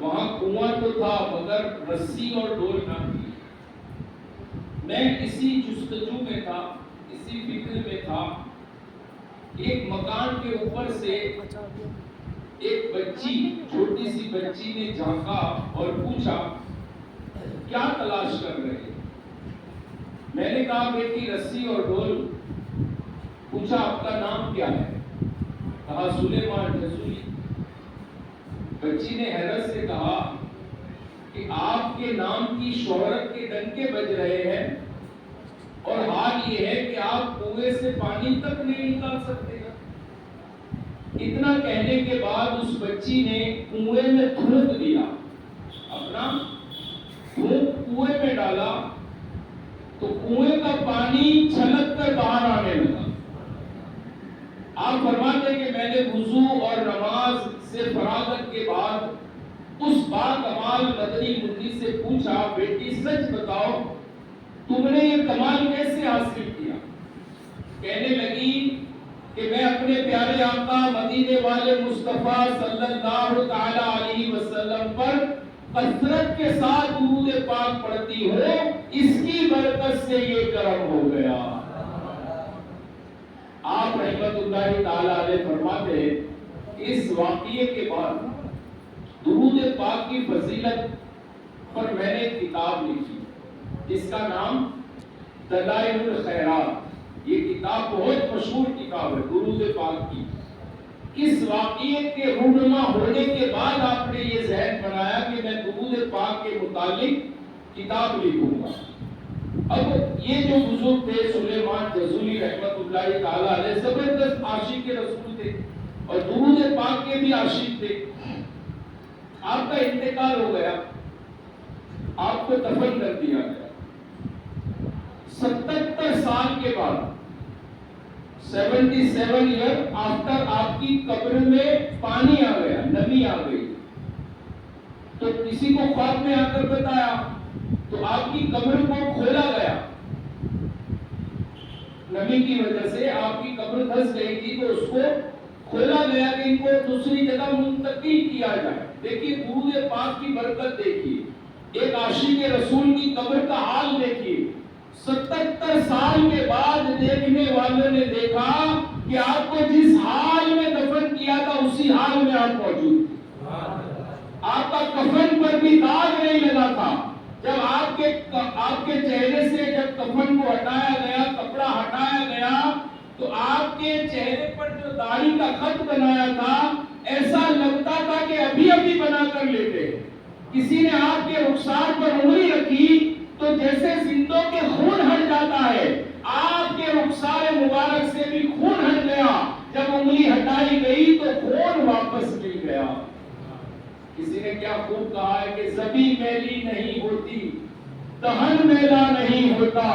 وہاں کنواں تو تھا مگر رسی اور ڈول نہ تھی۔ میں اسی جستجو میں تھا، اسی فکر میں تھا، ایک مکان کے اوپر سے ایک بچی، چھوٹی سی بچی نے جھانکا اور پوچھا کیا تلاش کر رہے؟ میں نے کہا بیٹی رسی اور ڈول۔ پوچھا آپ کا نام کیا ہے؟ کہا سلیمان جزولی۔ بچی نے حیرت سے کہا کہ آپ کے نام کی شہرت کے ڈنکے بج رہے ہیں اور حال یہ ہے کہ آپ کنویں سے پانی تک نہیں نکال سکتے ہیں۔ اتنا کہنے کے بعد اس بچی نے کنویں میں تھوک دیا، اپنا تھوک کنویں میں ڈالا تو کنویں کا پانی چھلک کر باہر آنے لگا۔ آپ فرماتے کہ میں نے وضو اور نماز سے فراغت کے بعد اس باکمال مدنی منی سے پوچھا بیٹی سچ بتاؤ تم نے یہ کمال کیسے حاصل کیا؟ کہنے لگی کہ میں اپنے پیارے آقا مدینے والے مصطفیٰ صلی اللہ تعالی علیہ وسلم پر کثرت کے ساتھ درود پاک پڑھتی ہوں، اس کی برکت سے یہ کرم ہو گیا۔ آپ رحمت اللہ تعالی علیہ فرماتے ہیں اس واقعے کے بعد درود پاک کی فضیلت پر میں نے ایک کتاب لکھی جس کا نام دلائل الخیرات۔ یہ کتاب بہت مشہور کتاب ہے درود پاک کی۔ اس واقعے کے رونما ہونے کے بعد آپ نے یہ ذہن بنایا کہ میں درود پاک کے متعلق کتاب لکھوں گا۔ اب یہ جو بزرگ تھے سلیمان جزولی رحمت اللہ تعالی علیہ زبردست عاشق رسول تھے اور درود پاک کے بھی عاشق تھے۔ آپ کا انتقال ہو گیا، آپ کو دفن کر دیا گیا۔ 77 سال کے بعد 77 ایئر آفٹر آپ کی قبر میں پانی آ گیا، نمی آ گئی۔ تو کسی کو خواب میں آ کر بتایا تو آپ کی قبر کو کھولا گیا، نمی کی وجہ سے آپ کی قبر دھس گئی تھی تو اس کو کھولا گیا کہ ان کو دوسری جگہ منتقل کیا جائے۔ دیکھیے درود پاک کی برکت دیکھیے، ایک عاشق رسول کی قبر کا حال دیکھیے۔ 77 سال کے بعد دیکھنے والوں نے دیکھا کہ آپ کو جس حال میں دفن کیا تھا اسی حال میں آپ موجود تھے۔ آپ کا کفن پر بھی داغ نہیں لگا تھا۔ جب آپ کے چہرے سے جب کفن کو ہٹایا گیا، کپڑا ہٹایا گیا تو آپ کے چہرے پر جو داڑھی کا خط بنایا تھا ایسا لگتا تھا کہ ابھی ابھی بنا کر لیتے۔ کسی نے آپ کے رخسار پر انگلی رکھی تو جیسے زندوں کے خون ہٹ جاتا ہے، آپ کے رخسار مبارک سے بھی خون ہٹ گیا۔ جب انگلی ہٹائی گئی تو خون واپس مل گیا۔ کسی نے کیا خوب کہا ہے کہ زبی میلی نہیں ہوتی، دہن میلا نہیں ہوتا،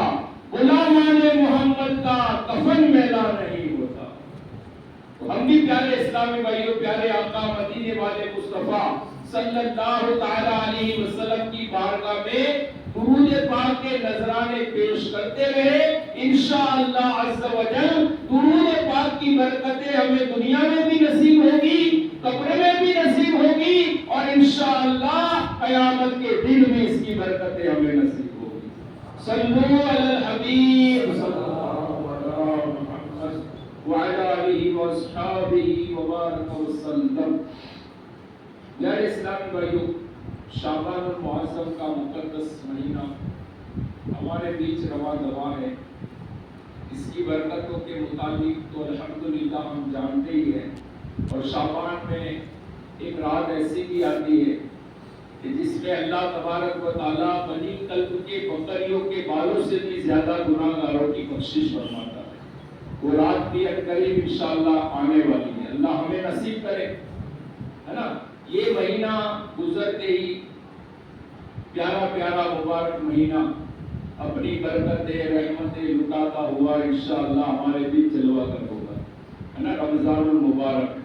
غلامان محمد کا کفن میلا نہیں ہوتا۔ تو ہم بھی پیارے اسلامی بھائیوں، پیارے آقا مدینے والے مصطفیٰ صلی اللہ تعالی علیہ وسلم کی بارگاہ میں درود پاک کے نذرانے پیش کرتے رہے۔ انشاءاللہ عز و جل درود پاک کی برکتیں ہمیں دنیا میں بھی نصیب ہوگی، قبر میں بھی نصیب ہوگی اور انشاءاللہ قیامت کے دن میں اس کی برکتیں ہمیں نصیب ہوگی۔ صلو علی الحبیب صلی اللہ علیہ محمد وعلی آلہ واصحابہ وبارک وسلم۔ پیارے اسلامی بھائیوں، شعبان المعظم کا مقدس مہینہ ہمارے بیچ رواں دواں ہے۔ اس کی برکتوں کے مطابق تو الحمدللہ ہم جانتے ہی ہیں، اور شعبان میں ایک رات ایسی بھی آتی ہے کہ جس میں اللہ تبارک و تعالیٰ بنی قلب کے بکریوں کے بالوں سے بھی زیادہ گناہ گاروں کی بخشش فرماتا ہے۔ وہ رات بھی قریب انشاءاللہ آنے والی ہے، اللہ ہمیں نصیب کرے، ہے نا۔ یہ مہینہ گزرتے ہی پیارا پیارا مبارک مہینہ اپنی برکتیں رحمتیں لٹاتا ہوا انشاءاللہ ہمارے بھی جلوہ گر ہوگا، ہے نا۔ رمضان المبارک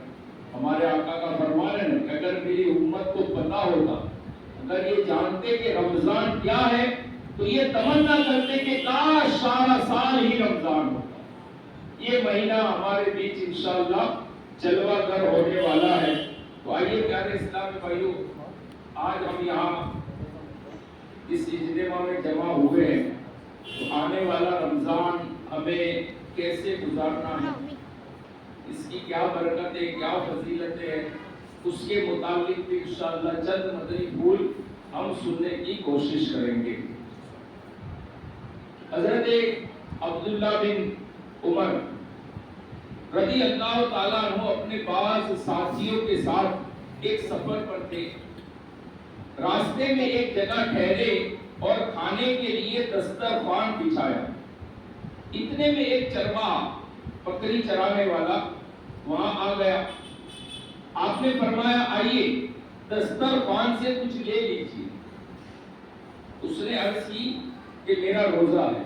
ہمارے آقا کا فرمان ہے کہ اگر میری امت کو پتا ہوتا، اگر یہ جانتے کہ رمضان کیا ہے تو یہ تمنا کرتے کہ کاش سارا سال ہی رمضان ہوتا۔ یہ مہینہ ہمارے بیچ انشاءاللہ جلوہ گر ہونے والا ہے۔ تو آئیے پیارے اسلامی بھائیوں، آج ہم یہاں اس اجتماع میں جمع ہوئے ہیں تو آنے والا رمضان ہمیں کیسے گزارنا ہے، اس کی کیا برکتیں کیا فضیلتیں ہیں، اس کے متعلق بھی انشاءاللہ چند مدنی پھول ہم سننے کی کوشش کریں گے۔ حضرت عبداللہ بن عمر رضی اللہ تعالیٰ عنہ اپنے بعض ساتھیوں کے ساتھ ایک سفر پر تھے۔ راستے میں ایک جگہ ٹھہرے اور کھانے کے لیے دسترخوان بچھایا۔ اتنے میں ایک چرواہا، بکری چرانے والا وہاں آ گیا۔ آپ نے فرمایا آئیے دسترخوان سے کچھ لے لیجیے۔ اس نے عرض کی کہ میرا روزہ ہے۔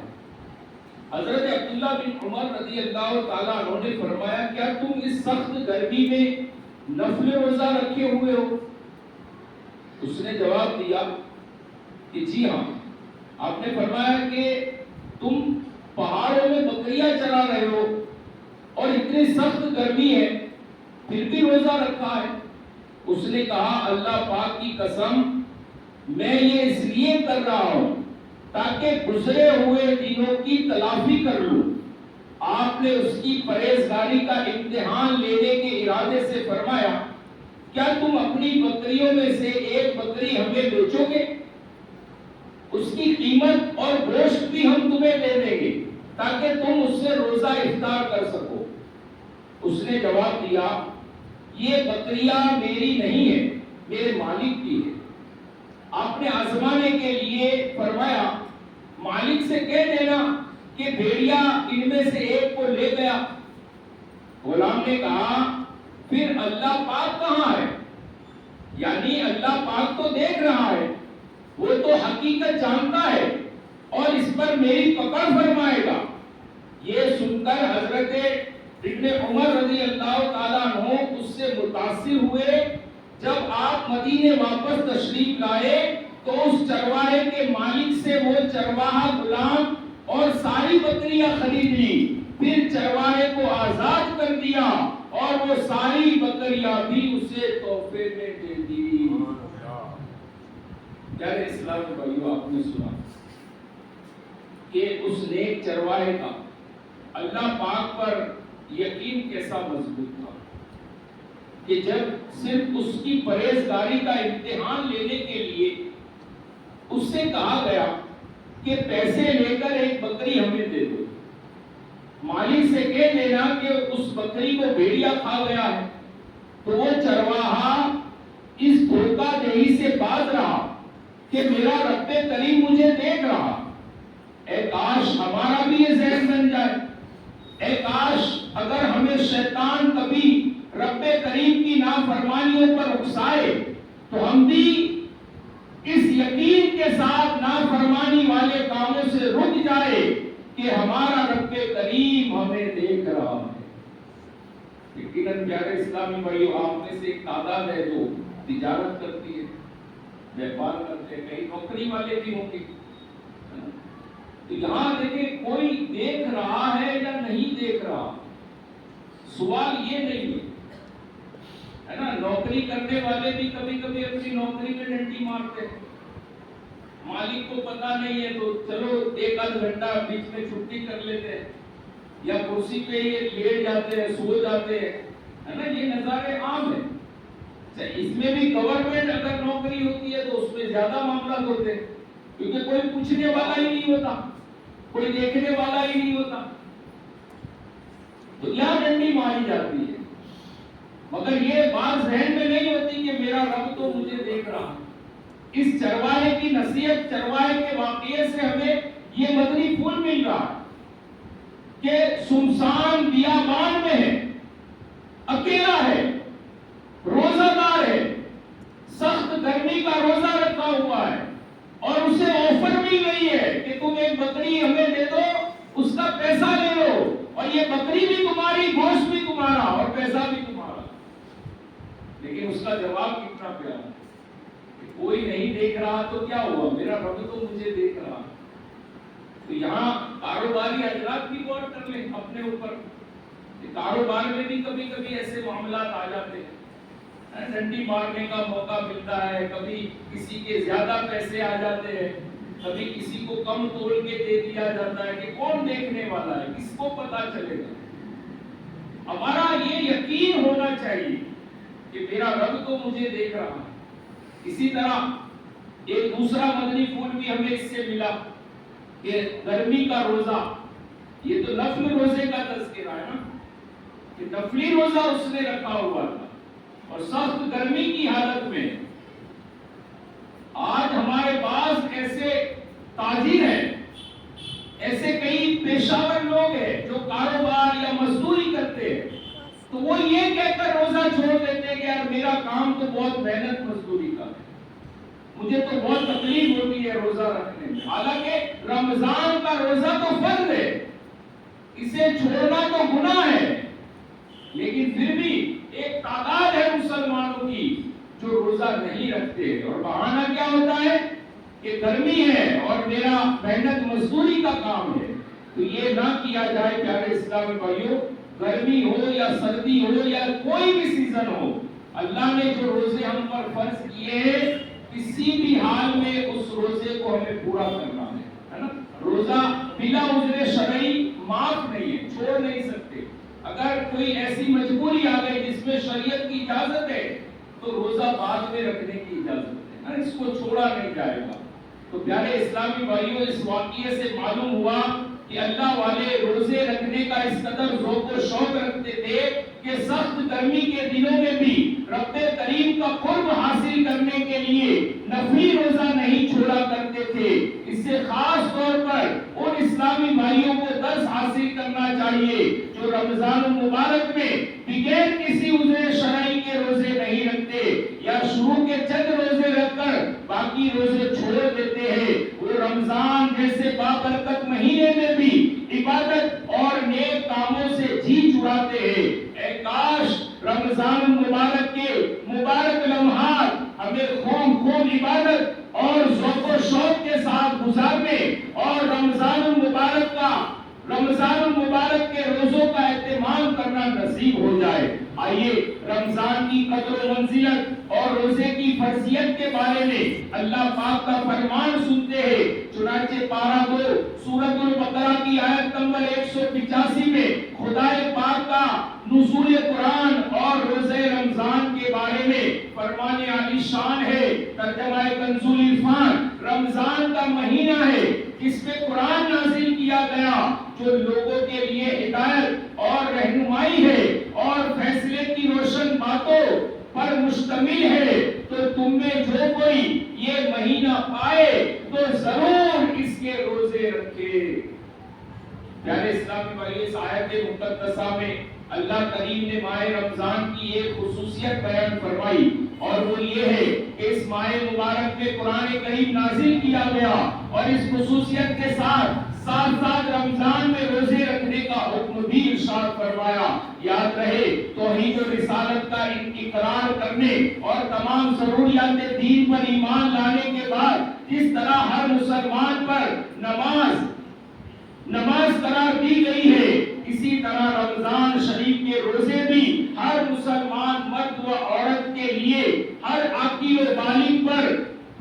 حضرت عبداللہ بن عمر رضی اللہ تعالیٰ عنہ نے فرمایا کیا تم اس سخت گرمی میں نفل روزہ رکھے ہوئے ہو؟ اس نے جواب دیا کہ جی ہاں۔ آپ نے فرمایا کہ تم پہاڑوں میں بکریاں چرا رہے ہو اور اتنی سخت گرمی ہے پھر بھی روزہ رکھا ہے؟ اس نے کہا اللہ پاک کی قسم میں یہ اس لیے کر رہا ہوں تاکہ گزرے ہوئے دنوں کی تلافی کر لوں۔ آپ نے اس کی پرہیزگاری کا امتحان لینے کے ارادے سے فرمایا کیا تم اپنی بکریوں میں سے ایک بکری ہمیں بیچو گے؟ اس کی قیمت اور گوشت بھی ہم تمہیں دے دیں گے تاکہ تم اس سے روزہ افطار کر سکو۔ اس نے جواب دیا یہ بکریاں میری نہیں ہے، میرے مالک کی ہے۔ آپ نے آزمانے کے لیے فرمایا مالک سے کہہ دینا کہ بھیڑیا ان میں سے ایک کو لے گیا۔ غلام نے کہا پھر اللہ پاک کہاں ہے؟ یعنی اللہ پاک تو دیکھ رہا ہے، وہ تو حقیقت جانتا ہے اور اس پر میری پکڑ فرمائے گا۔ یہ سن کر حضرت ابن عمر رضی اللہ تعالیٰ عنہ اس سے متاثر ہوئے۔ جب آپ مدینے واپس تشریف لائے تو اس چرواہے کے مالک سے وہ چرواہا غلام اور ساری بکریاں خرید لی، پھر چرواہے کو آزاد کر دیا اور وہ ساری بکریاں بھی اسے تحفے میں دے دی۔ پیارے اسلامی بھائیو، آپ نے سنا کہ اس نیک چرواہے کا اللہ پاک پر یقین کیسا مضبوط تھا کہ جب صرف اس کی پرہیزگاری کا امتحان لینے کے لیے اس سے کہا گیا کہ پیسے لے کر ایک بکری ہمیں دے دو، مالک سے کہہ دینا کہ اس بکری کو بھیڑیا کھا گیا ہے، تو وہ چرواہا اس دھوکہ دہی سے باز رہا کہ میرا رب کریم مجھے دیکھ رہا۔ اے کاش ہمارا بھی یہ ذہن بن جائے، اے کاش اگر ہمیں شیطان کبھی رب کریم کی نافرمانیوں پر اکسائے تو ہم بھی اس یقین کے ساتھ نافرمانی والے کاموں سے رک جائے کہ ہمارا رب کریم ہمیں دیکھ رہا ہے۔ یقیناً پیارے اسلامی بھائیو، آپ میں سے ایک تعداد ہے جو تجارت کرتی ہے، بیپار کرتے ہیں، کئی نوکری والے بھی ہوں گے۔ تو یہاں دیکھیں کوئی دیکھ رہا ہے یا نہیں دیکھ رہا، سوال یہ نہیں ہے نا۔ نوکری کرنے والے بھی کبھی کبھی اپنی نوکری میں ڈنڈی مارتے ہیں، مالک کو پتا نہیں ہے تو چلو ایک آدھ گھنٹہ بیچ میں چھٹی کر لیتے ہیں یا کرسی پہ یہ لیٹ جاتے ہیں، سو جاتے ہیں، ہے نا۔ یہ نظارے عام ہیں۔ اس میں بھی گورنمنٹ اگر نوکری ہوتی ہے تو اس میں زیادہ معاملات ہوتے ہیں کیونکہ کوئی پوچھنے والا ہی نہیں ہوتا، کوئی دیکھنے والا ہی نہیں ہوتا، تو یہاں ڈنڈی ماری جاتی ہے۔ مگر یہ بات ذہن میں نہیں ہوتی کہ میرا رب تو مجھے دیکھ رہا۔ اس چرواہے کی نصیحت، چرواہے کے واقعے سے ہمیں یہ مدنی پھول مل رہا ہے کہ سنسان بیابان میں ہے، اکیلا ہے، روزہ دار ہے، سخت گرمی کا روزہ رکھا ہوا ہے اور اسے آفر مل گئی ہے کہ تم ایک بکری ہمیں دے دو، اس کا پیسہ لے لو اور یہ بکری بھی تمہاری، گوشت بھی تمہارا اور پیسہ بھی تمہارا۔ لیکن اس کا جواب کتنا پیارا کہ کوئی نہیں دیکھ رہا تو کیا ہوا، میرا رب تو مجھے دیکھ رہا۔ تو یہاں کاروباری حضرات بھی غور کر لیں اپنے اوپر کہ کاروبار میں بھی کبھی کبھی ایسے معاملات آ جاتے ہیں، ڈنڈی مارنے کا موقع ملتا ہے، ہے، کبھی کسی کے زیادہ پیسے آ جاتے ہیں، کبھی کسی کو کم تول کے دے دیا جاتا ہے کہ کون دیکھنے والا ہے، کس کو پتا چلے گا؟ ہمارا یہ یقین ہونا چاہیے کہ میرا رب تو مجھے دیکھ رہا ہے۔ اسی طرح ایک دوسرا مدنی پھول بھی ہمیں اس سے ملا کہ گرمی کا روزہ، یہ تو نفل روزے کا تذکرہ ہے نا، کہ نفلی روزہ اس نے رکھا ہوا تھا اور سخت گرمی کی حالت میں۔ آج ہمارے پاس ایسے تاجر ہیں، ایسے کئی پیشہ ور لوگ ہیں جو کاروبار یا مزدوری کرتے ہیں، تو وہ یہ کہہ کر روزہ چھوڑ دیتے ہیں کہ یار میرا کام تو بہت محنت مزدوری کا ہے، مجھے تو بہت تکلیف ہوتی ہے روزہ رکھنے میں۔ حالانکہ رمضان کا روزہ تو فرض ہے، اسے چھوڑنا تو گناہ ہے، لیکن پھر بھی ایک تعداد ہے مسلمانوں کی جو روزہ نہیں رکھتے، اور بہانہ کیا ہوتا ہے کہ گرمی ہے اور میرا محنت مزدوری کا کام ہے۔ تو یہ نہ کیا جائے پیارے اسلامی بھائیوں، گرمی ہو یا سردی ہو یا کوئی بھی سیزن ہو، اللہ نے جو روزے ہم پر فرض کیے ہیں، کسی بھی حال میں اس روزے کو ہمیں پورا کرنا ہے نا۔ روزہ بلا عذر شرعی معاف نہیں ہے، چھوڑ نہیں سکتے۔ اگر کوئی ایسی مجبوری آ گئی جس میں شریعت کی اجازت ہے تو روزہ بعد میں رکھنے کی اجازت ہے، اس کو چھوڑا نہیں جائے گا۔ تو پیارے اسلامی بھائیوں، اس واقعے سے معلوم ہوا کہ اللہ والے روزے رکھنے کا اس قدر ذوق و شوق رکھتے تھے کہ سخت گرمی کے دنوں میں بھی رب کریم کا قرب حاصل کرنے کے لیے نفلی روزہ نہیں چھوڑا کرتے تھے۔ اس سے خاص طور پر ان اسلامی بھائیوں کو درس حاصل کرنا چاہیے جو رمضان المبارک میں بغیر کسی عذر شرعی کے روزے نہیں رکھتے، یا شروع کے چند روزے رکھ کر باقی روزے چھوڑ دیتے ہیں۔ وہ رمضان جیسے بابرکت مہینے میں بھی عبادت اور نیک کاموں سے جی چراتے ہیں۔ اے کاش رمضان المبارک کے مبارک لمحات ہمیں خوب عبادت اور ذوق و شوق کے ساتھ گزارنے اور رمضان المبارک کے روزوں کا اہتمام کرنا نصیب ہو جائے۔ آئیے رمضان کی قدر و منزلت اور روزے کی فرضیت کے بارے میں اللہ پاک کا فرمان سنتے ہیں۔ چنانچہ پارہ 2 سورۃ البقرہ کی آیت نمبر 185 میں خدائے پاک کا نزول قرآن اور روزے رمضان کے بارے میں فرمان عالی شان ہے۔ ترجمہ کنز العرفان، رمضان کا مہینہ ہے جس میں قرآن نازل کیا گیا جو لوگوں کے لیے ہدایت اور رہنمائی ہے اور فیصلے کی روشن باتوں پر مشتمل ہے۔ تو تم میں جو کوئی یہ مہینہ پائے تو ضرور اس کے روزے رکھے۔ پیارے اسلامی بھائی، اس آیت مقدسہ میں اللہ کریم نے ماہ رمضان کی ایک خصوصیت بیان فرمائی، اور وہ یہ ہے کہ اس ماہ مبارک میں قرآن کریم نازل کیا گیا، اور اس خصوصیت کے ساتھ ساتھ رمضان میں روزے رکھنے کا حکم بھی ارشاد فرمایا۔ یاد رہے توحید و رسالت کا اقرار کرنے اور تمام ضروریات دین پر ایمان لانے کے بعد جس طرح ہر مسلمان پر نماز قرار دی گئی ہے، اسی طرح رمضان شریف کے روزے بھی ہر مسلمان مرد و عورت کے لیے ہر عاقل و بالغ پر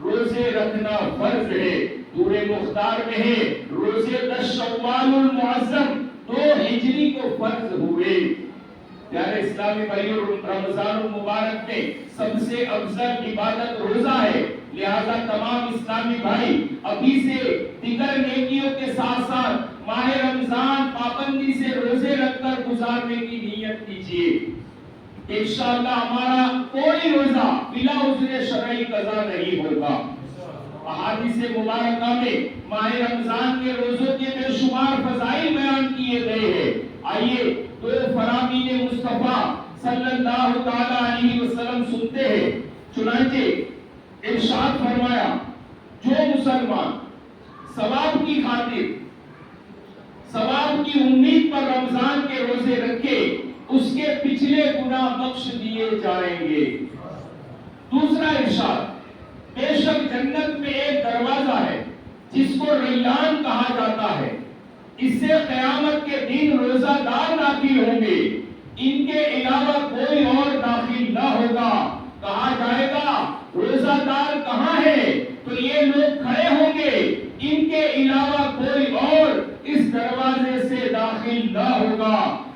روزے رکھنا فرض ہے۔ سورہ مختار میں ہے روزے 10 شوال المعظم 2 ہجری کو فرض ہوئے۔ پیارے اسلامی بھائیوں، رمضان المبارک میں سب سے افضل عبادت روزہ ہے، لہذا تمام اسلامی بھائی ابھی سے دیگر نیکیوں کے ساتھ ساتھ ماہ رمضان پابندی سے روزے رکھ کر گزارنے کی نیت کیجیے۔ انشاءاللہ ہمارا کوئی روزہ بلا عذر شرعی قضا نہیں ہوگا۔ احادیث مبارکہ میں ماہ رمضان کے روزوں کے بے شمار فضائل بیان کیے گئے ہیں۔ آئیے 2 فرامین مصطفیٰ صلی اللہ تعالی علیہ وسلم سنتے ہیں۔ چنانچہ ارشاد فرمایا، جو مسلمان ثواب کی خاطر، ثواب کی امید پر رمضان کے روزے رکھے، اس کے پچھلے گناہ بخش دیے جائیں گے۔ دوسرا ارشاد، بے شک جنت میں ایک دروازہ ہے جس کو ریان کہا جاتا ہے، اس سے قیامت کے دن روزہ دار داخل ہوں گے، ان کے علاوہ کوئی اور داخل نہ ہوگا۔ کہا جائے گا روزہ دار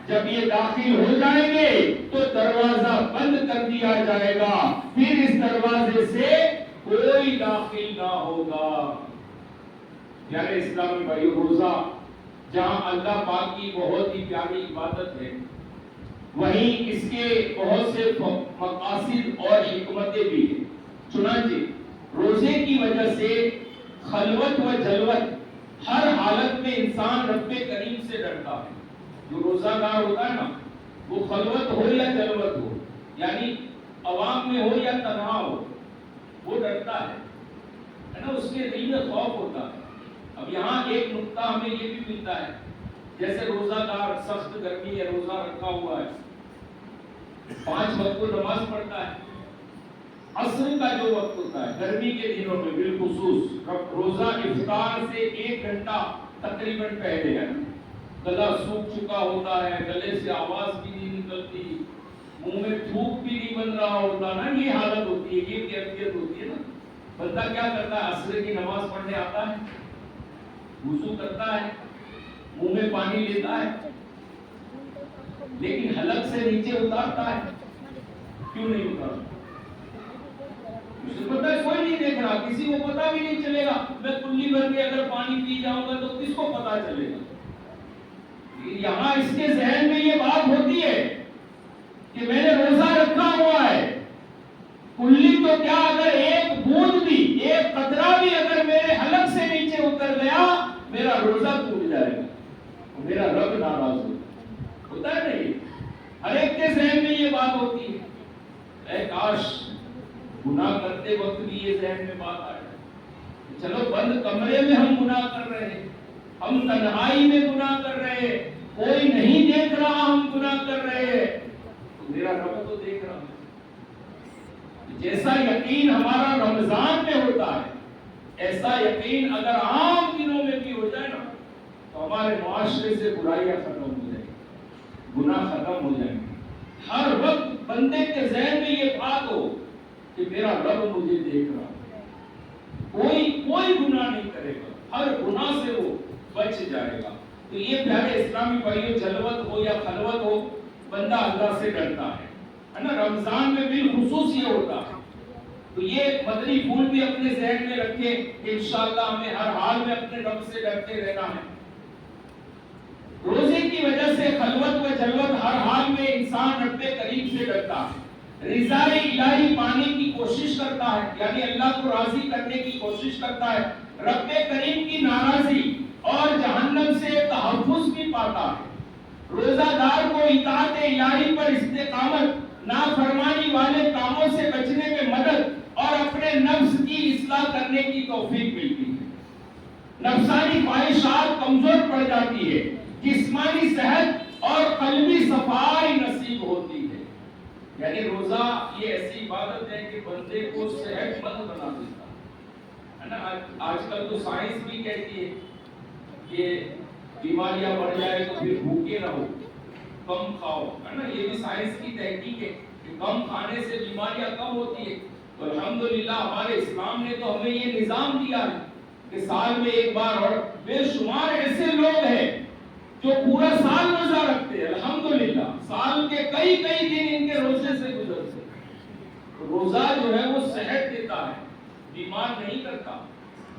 جب یہ داخل ہو جائیں گے تو دروازہ بند کر دیا جائے گا، پھر اس دروازے سے کوئی داخل نہ ہوگا۔ یعنی اسلامی بھائی، روزہ جہاں اللہ پاک کی بہت ہی پیاری عبادت ہے، وہیں اس کے بہت سے مقاصد اور حکمتیں بھی ہیں۔ چنانچہ روزے کی وجہ سے خلوت و جلوت ہر حالت میں انسان رب کریم سے ڈرتا ہے۔ جو روزہ دار ہوتا ہے نا، وہ خلوت ہو یا جلوت ہو، یعنی عوام میں ہو یا تنہا ہو، وہ ڈرتا ہے نا، اس کے دل میں خوف ہوتا ہے۔ اب یہاں ایک نقطہ ہمیں یہ بھی ملتا ہے، جیسے روزہ دار سخت گرمی ہے، روزہ رکھا ہوا ہے، 5 وقت کو نماز پڑھتا ہے، عصر کا جو وقت ہوتا ہے گرمی کے دنوں میں بالخصوص روزہ افطار سے 1 گھنٹہ تقریباً پہلے ہے، گلا سوکھ چکا ہوتا ہے، گلے سے آواز بھی نہیں نکلتی، منہ میں تھوک بھی نہیں بن رہا ہوتا نا، یہ حالت ہوتی ہے، یہ کیفیت ہوتی ہے نا۔ بندہ کیا کرتا ہے؟ عصر کی نماز پڑھنے آتا ہے، وضو کرتا ہے، منہ میں پانی لیتا ہے، لیکن حلق سے نیچے اتارتا ہے، کیوں نہیں اتارتا؟ مجھے پتا ہے کوئی نہیں دیکھ رہا، کسی کو پتا بھی نہیں چلے گا، میں کلی بھر کے اگر پانی پی جاؤں گا تو کس کو پتا چلے گا؟ یہاں اس کے ذہن میں یہ بات ہوتی ہے کہ میں نے روزہ رکھا ہوا ہے، کلی تو کیا، اگر ایک بوند بھی، ایک قطرہ بھی اگر میرے حلق سے نیچے اتر گیا، میرا روزہ ٹوٹ جائے گا، میرا رب ناراض ہوتا ہے نہیں؟ ہر ایک کے ذہن میں یہ بات ہوتی ہے۔ اے کاش گناہ کرتے وقت بھی یہ ذہن میں بات آئے، چلو بند کمرے میں ہم گناہ کر رہے ہیں، ہم تنہائی میں گناہ کر رہے ہیں، کوئی نہیں دیکھ رہا، ہم گناہ کر رہے ہیں، تو میرا رب تو دیکھ رہا ہے۔ جیسا یقین ہمارا رمضان میں ہوتا ہے، ایسا یقین اگر عام دنوں میں بھی ہو جائے نا، تو ہمارے معاشرے سے برائیاں ختم ہو جائیں گی، گناہ ختم ہو جائیں گے۔ ہر وقت بندے کے ذہن میں یہ بات ہو کہ میرا رب مجھے دیکھ رہا ہے، کوئی گناہ نہیں کرے گا، ہر گناہ سے وہ بچ جائے گا۔ تو یہ پیارے اسلامی بھائیوں، جلوت ہو یا خلوت ہو، بندہ اللہ سے ڈرتا ہے نا۔ رمضان میں بالخصوص یہ ہوتا ہے، تو یہ مدنی پھول بھی اپنے ذہن میں رکھیں کہ انشاءاللہ ہمیں ہر حال میں اپنے رب سے ڈرتے رہنا ہے۔ روزے کی وجہ سے خلوت و جلوت ہر حال میں انسان رب کریم سے ڈرتا ہے، رضا الہی پانے کی کوشش کرتا ہے، یعنی اللہ کو راضی کرنے کی کوشش کرتا ہے، رب کریم کی ناراضی اور جہنم سے تحفظ بھی پاتا ہے۔ روزہ دار کو اطاعت الہی پر استقامت، نافرمانی والے کاموں سے بچنے میں مدد اور اپنے نفس کی اصلاح کرنے کی توفیق ملتی ہے۔ نفسانی خواہشات کمزور پڑ جاتی ہے، جسمانی صحت اور قلبی صفائی نصیب ہوتی ہے۔ یعنی روزہ یہ ایسی عبادت ہے کہ بندے کو صحت مند بنا دیتا ہے نا۔ آج کل تو سائنس بھی کہتی ہے کہ بیماریاں بڑھ جائے تو پھر بھوکے نہ ہو، کم کھاؤ، ہے نا۔ یہ بھی سائنس کی تحقیق ہے کہ کم کھانے سے بیماریاں کم ہوتی ہے۔ تو الحمدللہ ہمارے اسلام نے تو ہمیں یہ نظام دیا ہے کہ سال میں ایک بار، اور بے شمار ایسے لوگ ہیں جو پورا سال روزہ رکھتے ہیں، الحمدللہ سال کے کئی دن ان کے روزے سے گزرتے ہیں۔ روزہ جو ہے وہ صحت دیتا ہے، بیمار نہیں کرتا۔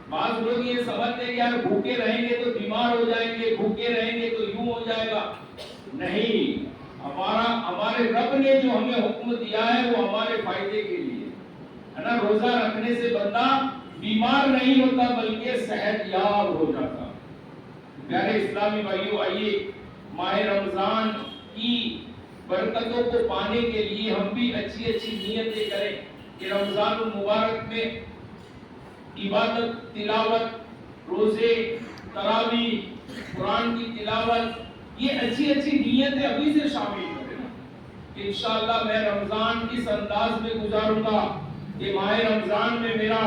بعض لوگ یہ سمجھتے ہیں کہ یار بھوکے رہیں گے تو بیمار ہو جائیں گے، بھوکے رہیں گے تو یوں ہو جائے گا۔ نہیں، ہمارے رب نے جو ہمیں حکم دیا ہے وہ ہمارے فائدے کے لیے ہے نا۔ روزہ رکھنے سے بندہ بیمار نہیں ہوتا بلکہ صحت یاب ہو جاتا۔ پیارے اسلامی بھائیوں، آئیے ماہ رمضان کی برکتوں کو پانے کے لیے ہم بھی اچھی نیتیں کریں کہ رمضان المبارک میں عبادت، تلاوت، روزے، تراویح، قرآن کی تلاوت، یہ اچھی نیتیں ابھی سے شامل کریں کہ انشاءاللہ میں رمضان اس انداز میں گزاروں گا کہ ماہ رمضان میں میرا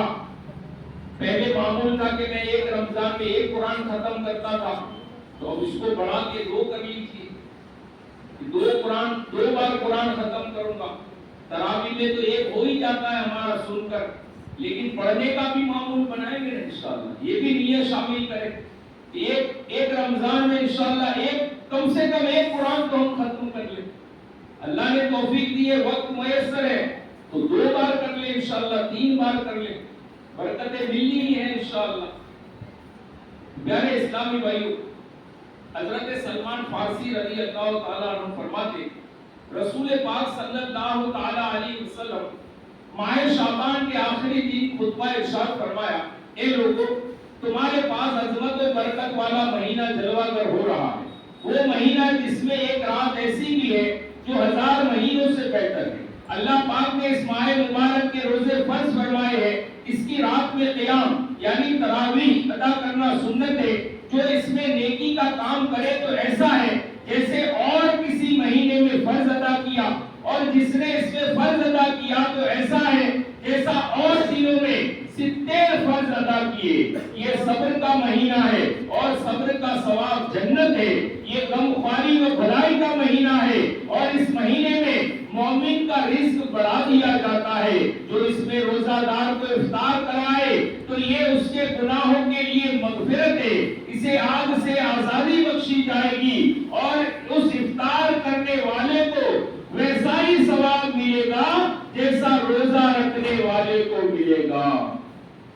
پہلے معمول تھا کہ میں ایک رمضان میں ایک قرآن ختم کرتا تھا، تو اب اس کو بڑھا کے 2 کر لیجیے، 2 بار قرآن ختم کروں گا۔ تراویح میں تو ایک ہو ہی جاتا ہے ہمارا سن کر، لیکن پڑھنے کا بھی معمول بنائیں گے انشاءاللہ، یہ بھی نیت شامل کریں۔ ایک رمضان میں انشاءاللہ ایک کم سے کم ایک قرآن تو ہم ختم کر لیں. اللہ نے توفیق دی ہے, وقت میسر ہے تو 2 بار کر لیں انشاءاللہ, 3 بار کر لیں, برکتیں ملنی ہی ہیں انشاءاللہ. پیارے اسلامی بھائیو, حضرت سلمان فارسی رضی اللہ تعالیٰ عنہ فرماتے, رسول پاک صلی اللہ تعالیٰ علیہ وسلم ماہ شعبان کے آخری دن خطبہ ارشاد فرمایا, اے لوگو تمہارے پاس عظمت و برکت والا مہینہ جلوہ گر ہو رہا ہے, وہ مہینہ جس میں ایک رات ایسی بھی ہے جو 1000 مہینوں سے بہتر ہے. اللہ پاک نے اس ماہ مبارک کے روزے فرض فرمائے ہیں. اس کی رات میں قیام یعنی تراویح ادا کرنا سنت ہے. جو اس میں نیکی کا کام کرے تو ایسا ہے جیسے اور کسی مہینے میں فرض ادا کیا, اور جس نے اس میں فرض ادا کیا تو ایسا ہے جیسا اور دنوں میں 70 فرض ادا کیے. یہ صبر کا مہینہ ہے اور صبر کا ثواب جنت ہے. یہ غم خواری و بھلائی کا مہینہ ہے اور اس مہینے میں مومن کا رزق بڑھا دیا جاتا ہے. جو اس میں روزہ دار کو افطار کرائے تو یہ اس کے گناہوں کے لیے مغفرت ہے, اسے آگ سے آزادی بخشی جائے گی اور اس افطار کرنے والے کو ویسا ہی ثواب ملے گا جیسا روزہ رکھنے والے کو ملے گا,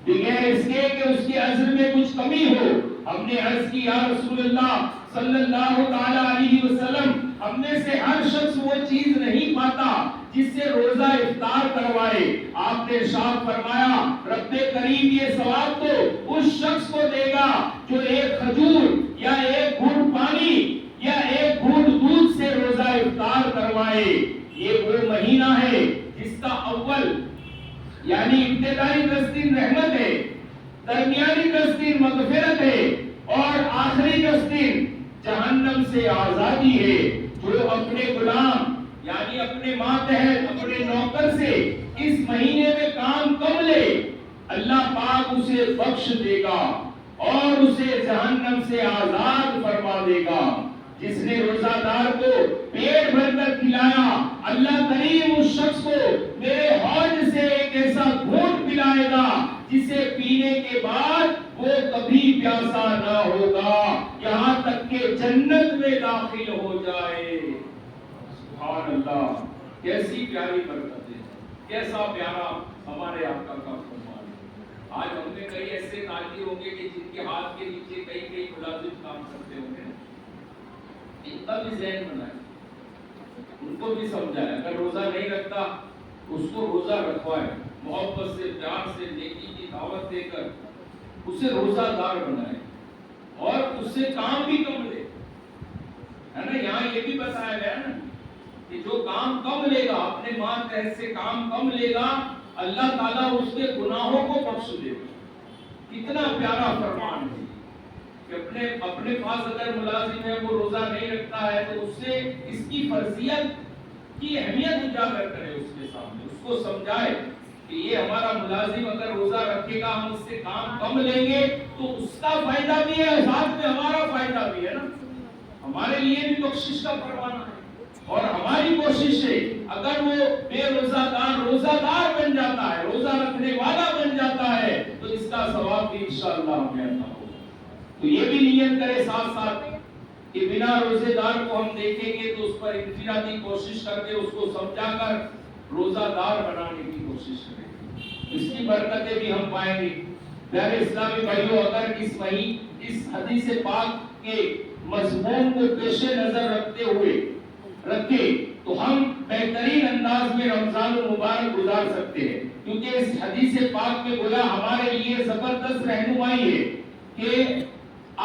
بغیر اس کے کہ اس کے اجر میں کچھ کمی ہو. ہم نے عرض کی, یا رسول اللہ صلی اللہ تعالی علیہ وسلم, ہم میں سے ہر شخص وہ چیز نہیں پاتا جس سے روزہ افطار کروائے. آپ نے ارشاد فرمایا, رب کریم یہ ثواب تو اس شخص کو دے گا جو ایک کھجور یا ایک گھونٹ پانی یا ایک گھونٹ دودھ سے روزہ افطار کروائے. یہ وہ مہینہ ہے جس کا اول یعنی ابتدائی 10 دن رحمت ہے, درمیانی 10 دن مغفرت ہے اور آخری 10 دن جہنم سے آزادی ہے. جو اپنے غلام یعنی اپنے ماتحت اپنے نوکر سے اس مہینے میں کام کم لے, اللہ پاک اسے بخش دے گا اور اسے جہنم سے آزاد فرما دے گا. جس نے روزہ دار کو پیٹ بھر کر کھلایا, اللہ کریم اس شخص کو میرے حوض سے ایک ایسا گھونٹ پلائے گا جسے پینے کے بعد وہ کبھی پیاسا نہ ہوگا یہاں تک کہ جنت میں داخل ہو جائے. سبحان اللہ, کیسی پیاری برکت ہے, کیسا پیارا ہمارے آقا کا فرمان ہے. آج ہم نے کئی ایسے تاجر ہوں گے کہ جن کے ہاتھ کے نیچے کئی ملازم کام کرتے ہوں گے, ان کا بھی ذہن بنائے, ان کو بھی سمجھائے, اگر روزہ نہیں رکھتا اس کو روزہ رکھوائے, محبت سے پیار سے نیکی کی دعوت دے کر اسے روزہ دار بنائے اور اس سے کام بھی کم لے, ہے نا. یہاں یہ بھی بتایا گیا نا کہ جو کام کم لے گا, اپنے ماتحت سے کام کم لے گا, اللہ تعالیٰ اس کے گناہوں کو بخش دے گا. کتنا پیارا فرمان ہے کہ اپنے پاس اگر ملازم ہے وہ روزہ نہیں رکھتا ہے تو اس سے اس کی فرضیت کی اہمیت اجاگر کرے, اس کے سامنے اس کو سمجھائے کہ یہ ہمارا ملازم اگر روزہ رکھے گا, ہم اس سے کام کم لیں گے تو اس کا فائدہ بھی ہے, ساتھ میں ہمارا فائدہ بھی ہے نا. ہمارے لیے بھی بخشش کا پروانہ ہے اور ہماری کوشش ہے اگر وہ بے روزہ دار بن جاتا ہے, روزہ رکھنے والا بن جاتا ہے تو اس کا ثواب بھی انشاءاللہ ہمیں عطا ہوگا. تو یہ بھی نیت کرے ساتھ ساتھ کہ بنا روزے دار کو ہم دیکھیں گے تو اس پر انفرادی کوشش کر کے اس کو سمجھا کر روزہ دار بنانے کی کوشش کریں, اس کی برکتیں بھی ہم پائیں گے. پیارے اسلامی بھائیوں, اگر اس حدیث پاک کے مضمون کو پیش نظر رکھے تو ہم بہترین انداز میں رمضان المبارک گزار سکتے ہیں, کیونکہ اس حدیث پاک میں گویا ہمارے لیے زبردست رہنمائی ہے کہ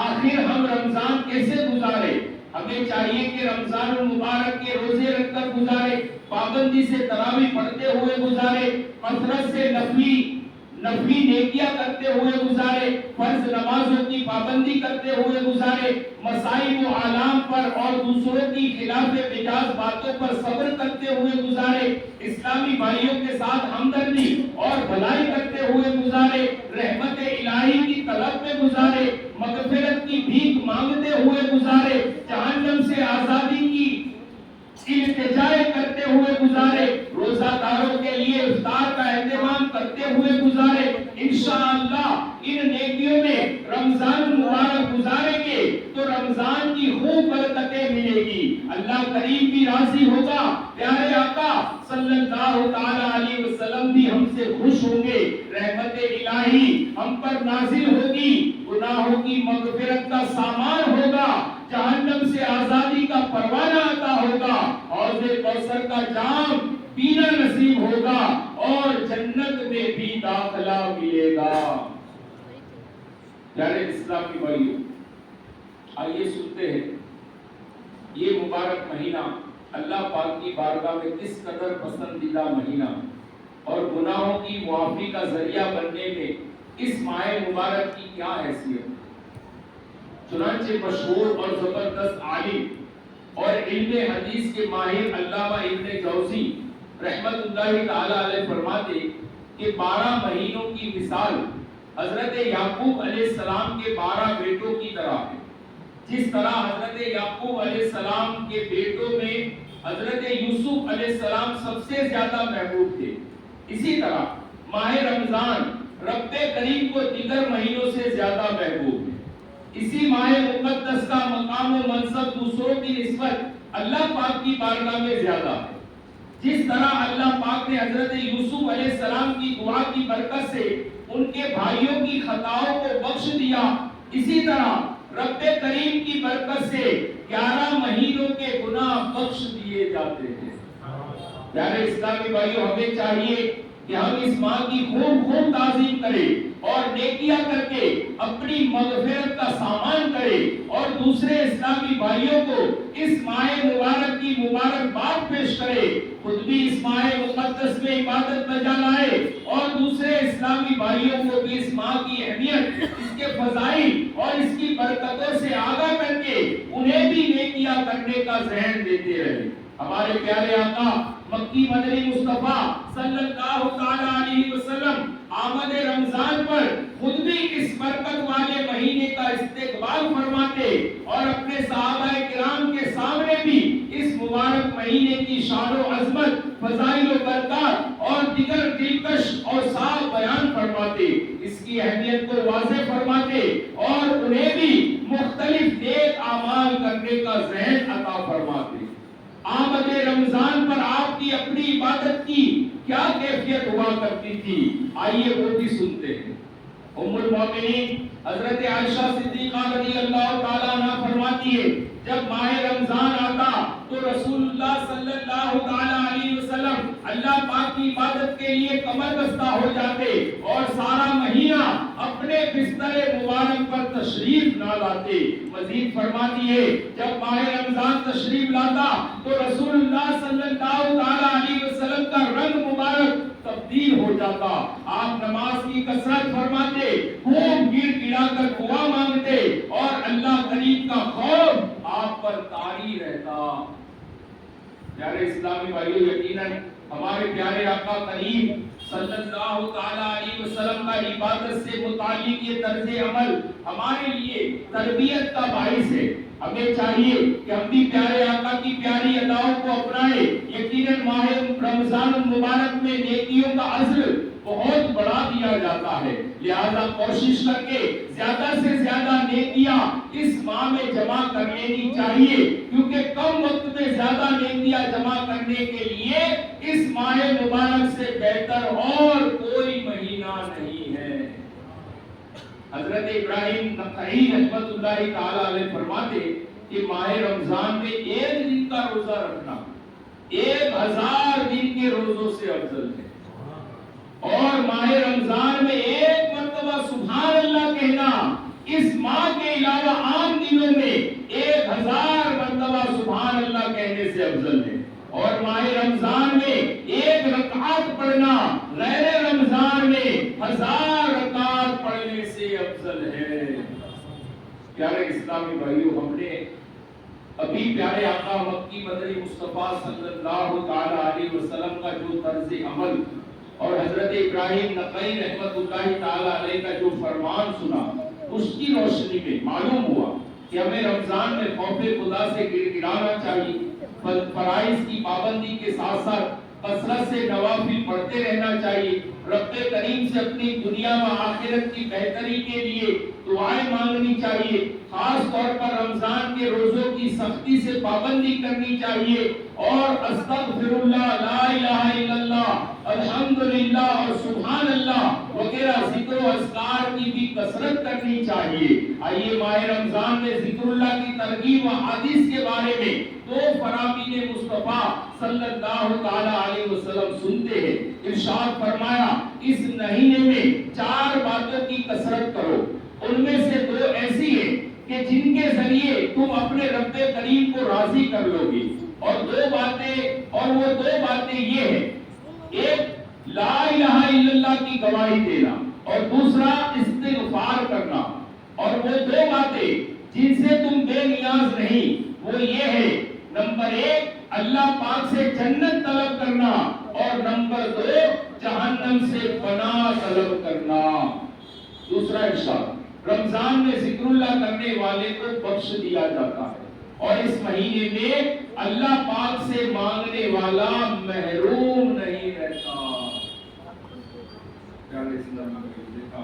آخر ہم رمضان کیسے گزارے. ہمیں چاہیے کہ رمضان المبارک کے روزے رکھ کر گزارے, پابندی سے تراویح پڑھتے ہوئے گزارے, کثرت سے نفلی نیکیاں کرتے ہوئے گزارے, فرض نمازوں کی پابندی کرتے ہوئے گزارے, مصائب و آلام پر اور دوسروں کی خلاف مزاج باتوں پر صبر کرتے ہوئے گزارے, اسلامی بھائیوں کے ساتھ ہمدردی اور بھلائی کرتے ہوئے گزارے, رحمت الہی کی طلب میں گزارے, مغفرت کی بھیک مانگتے ہوئے گزارے, جہنم سے آزادی کی التجائے کرتے ہوئے گزارے, روزہ داروں کے لیے افطار کا اہتمام کرتے ہوئے گزارے. انشاءاللہ ان نیکیوں میں رمضان مبارک گزاریں گے تو رمضان کی خوب برکتیں اللہ کریم بھی راضی ہوگا، پیارے آقا صلی اللہ تعالی علیہ وسلم بھی ہم سے خوش ہوں گے، رحمت الہی ہم پر نازل ہوگی، گناہوں کی مغفرت کا سامان ہوگا، جہنم سے آزادی کا پروانہ عطا ہوگا، حوض کوثر کا جام پینا نصیب ہوگا اور جنت میں بھی داخلہ ملے گا۔ پیارے اسلامی بھائیوں، آئیے سنتے ہیں یہ مبارک مہینہ اللہ پاک کی بارگاہ میں کس قدر پسندیدہ مہینہ اور گناہوں کی معافی کا ذریعہ بننے میں اس ماہ مبارک کی کیا حیثیت۔ چنانچہ مشہور اور زبردست عالم اور علم حدیث کے ماہر علامہ ابن جوزی رحمت اللہ تعالی علیہ فرماتے کہ 12 مہینوں کی مثال حضرت یعقوب علیہ السلام کے 12 بیٹوں کی طرح ہے۔ جس طرح حضرت یعقوب علیہ السلام کے بیٹوں میں حضرت یوسف علیہ السلام سب سے زیادہ محبوب تھے، اسی طرح ماہ رمضان رب کریم کو دیگر مہینوں سے زیادہ محبوب ہے۔ اسی ماہ مقدس کا مقام و منصب دوسروں کی نسبت اللہ پاک کی بارگاہ میں زیادہ ہے۔ جس طرح اللہ پاک نے حضرت یوسف علیہ السلام کی دعا کی برکت سے ان کے بھائیوں کی خطاؤں کو بخش دیا، اسی طرح رب کریم کی برکت سے 11 مہینوں کے گناہ بخش دیے جاتے ہیں۔ پیارے اسلامی بھائیوں، ہمیں چاہیے کہ ہم اس ماہ کی خوب تعظیم کریں اور نیکیاں کر کے اپنی مغفرت کا سامان کریں اور دوسرے اسلامی بھائیوں کو اس ماہ مبارک کی مبارکباد پیش کریں، خود بھی اس ماہ مقدس میں عبادت بجا لائے اور دوسرے اسلامی بھائیوں کو بھی اس ماہ کی اہمیت، اس کے فضائل اور اس کی برکتوں سے آگاہ کر کے انہیں بھی نیکیاں کرنے کا ذہن دیتے رہے۔ ہمارے پیارے آقا مکی مدنی مصطفیٰ صلی اللہ تعالی علیہ وسلم آمد رمضان پر خود بھی اس برکت والے مہینے کا استقبال فرماتے اور اپنے صحابہ کرام کے سامنے بھی اس مبارک مہینے کی شان و عظمت، فضائل و برکات اور دیگر دلکش اور صاف بیان فرماتے، اس کی اہمیت کو واضح فرماتے اور انہیں بھی مختلف نیک اعمال کرنے کا ذہن عطا فرماتے۔ آمد رمضان پر آپ کی اپنی عبادت کی کیا کیفیت ہوا کرتی تھی، آئیے وہ بھی سنتے ہیں۔ ام المومنین حضرت عائشہ صدیقہ رضی اللہ تعالیٰ عنہ فرماتی ہے جب ماہ رمضان آتا تو رسول اللہ صلی اللہ تعالیٰ علیہ وسلم اللہ پاک کی عبادت کے لیے کمر بستہ ہو جاتے اور سارا مہینہ اپنے بستر مبارک پر تشریف نہ لاتے۔ مزید فرماتی ہے جب ماہ رمضان تشریف لاتا تو رسول اللہ صلی اللہ تعالیٰ علیہ وسلم کا رنگ مبارک تبدیل ہو جاتا، آپ نماز کی کثرت فرماتے، خوب گر گڑا کر دعا مانگتے اور اللہ کریم کا خوف آپ پر طاری رہتا۔ پیارے اسلامی بھائیو، یقیناً ہمارے پیارے آقا کریم صلی اللہ تعالی علیہ وسلم کا عبادت سے متعلق یہ طرز عمل ہمارے لیے تربیت کا باعث ہے۔ ہمیں چاہیے کہ ہم بھی پیارے آقا کی پیاری اداؤں کو اپنائیں۔ یقیناً ماہ رمضان المبارک میں نیکیوں کا عزر بہت بڑھا دیا جاتا ہے، لہذا کوشش کر کے زیادہ سے زیادہ نیکیاں اس ماہ میں جمع کر لینی چاہیے، کیونکہ کم وقت میں زیادہ نیکیاں جمع کرنے کے لیے اس ماہ مبارک سے بہتر اور کوئی مہینہ نہیں ہے۔ حضرت ابراہیم نخعی رحمت اللہ تعالی علیہ فرماتے کہ ماہ رمضان میں ایک دن کا روزہ رکھنا 1000 دن کے روزوں سے افضل ہے، اور ماہ رمضان میں ایک مرتبہ سبحان اللہ کہنا اس ماہ کے علاوہ عام دنوں میں 1000 مرتبہ سبحان اللہ کہنے سے افضل ہے، اور ماہ رمضان میں ایک رکعت پڑھنا غیر رمضان میں 1000 رکعت پڑھنے سے افضل ہے۔ پیارے اسلامی بھائیو، ہم نے ابھی پیارے آقا مکی مدنی مصطفیٰ صلی اللہ تعالی علیہ وسلم کا جو طرز عمل اور حضرت ابراہیم نخعی رحمت اللہ تعالی علیہ کا جو فرمان سنا، اس کی روشنی میں معلوم ہوا کہ ہمیں رمضان میں خوف خدا سے گڑ گڑانا چاہیے، فرائض کی پابندی کے ساتھ ساتھ کثرت سے نوافل پڑھتے رہنا چاہیے، رب کریم سے اپنی دنیا و آخرت کی بہتری کے لیے دعائیں مانگنی چاہیے، خاص طور پر رمضان کے روزوں کی سختی سے پابندی کرنی چاہیے، اور استغفر اللہ، لا الہ الا اللہ، الحمدللہ اور سبحان اللہ وغیرہ ذکر و اذکار کی بھی کثرت کرنی چاہیے۔ آئیے ماہ رمضان میں ذکر اللہ کی ترغیب و حدیث کے بارے میں دو فرامین مصطفیٰ صلی اللہ تعالی علیہ وسلم سنتے ہیں۔ ارشاد فرمایا اس مہینے میں 4 باتوں کی کثرت کرو، ان میں سے 2 ایسی ہیں کہ جن کے ذریعے تم اپنے رب کریم کو راضی کر لو گے، اور وہ 2 باتیں یہ ہیں، ایک لا الہ الا اللہ کی گواہی دینا اور دوسرا استغفار کرنا، اور وہ 2 باتیں جن سے تم بے نیاز نہیں وہ یہ ہے، نمبر 1 اللہ پاک سے جنت طلب کرنا، اور نمبر 2 جہنم سے پناہ طلب کرنا۔ دوسرا ارشاد، رمضان میں ذکر اللہ کرنے والے کو بخش دیا جاتا ہے، اور اس مہینے میں اللہ پاک سے مانگنے والا محروم نہیں رہتا۔ پیارے اسلام نے دیکھا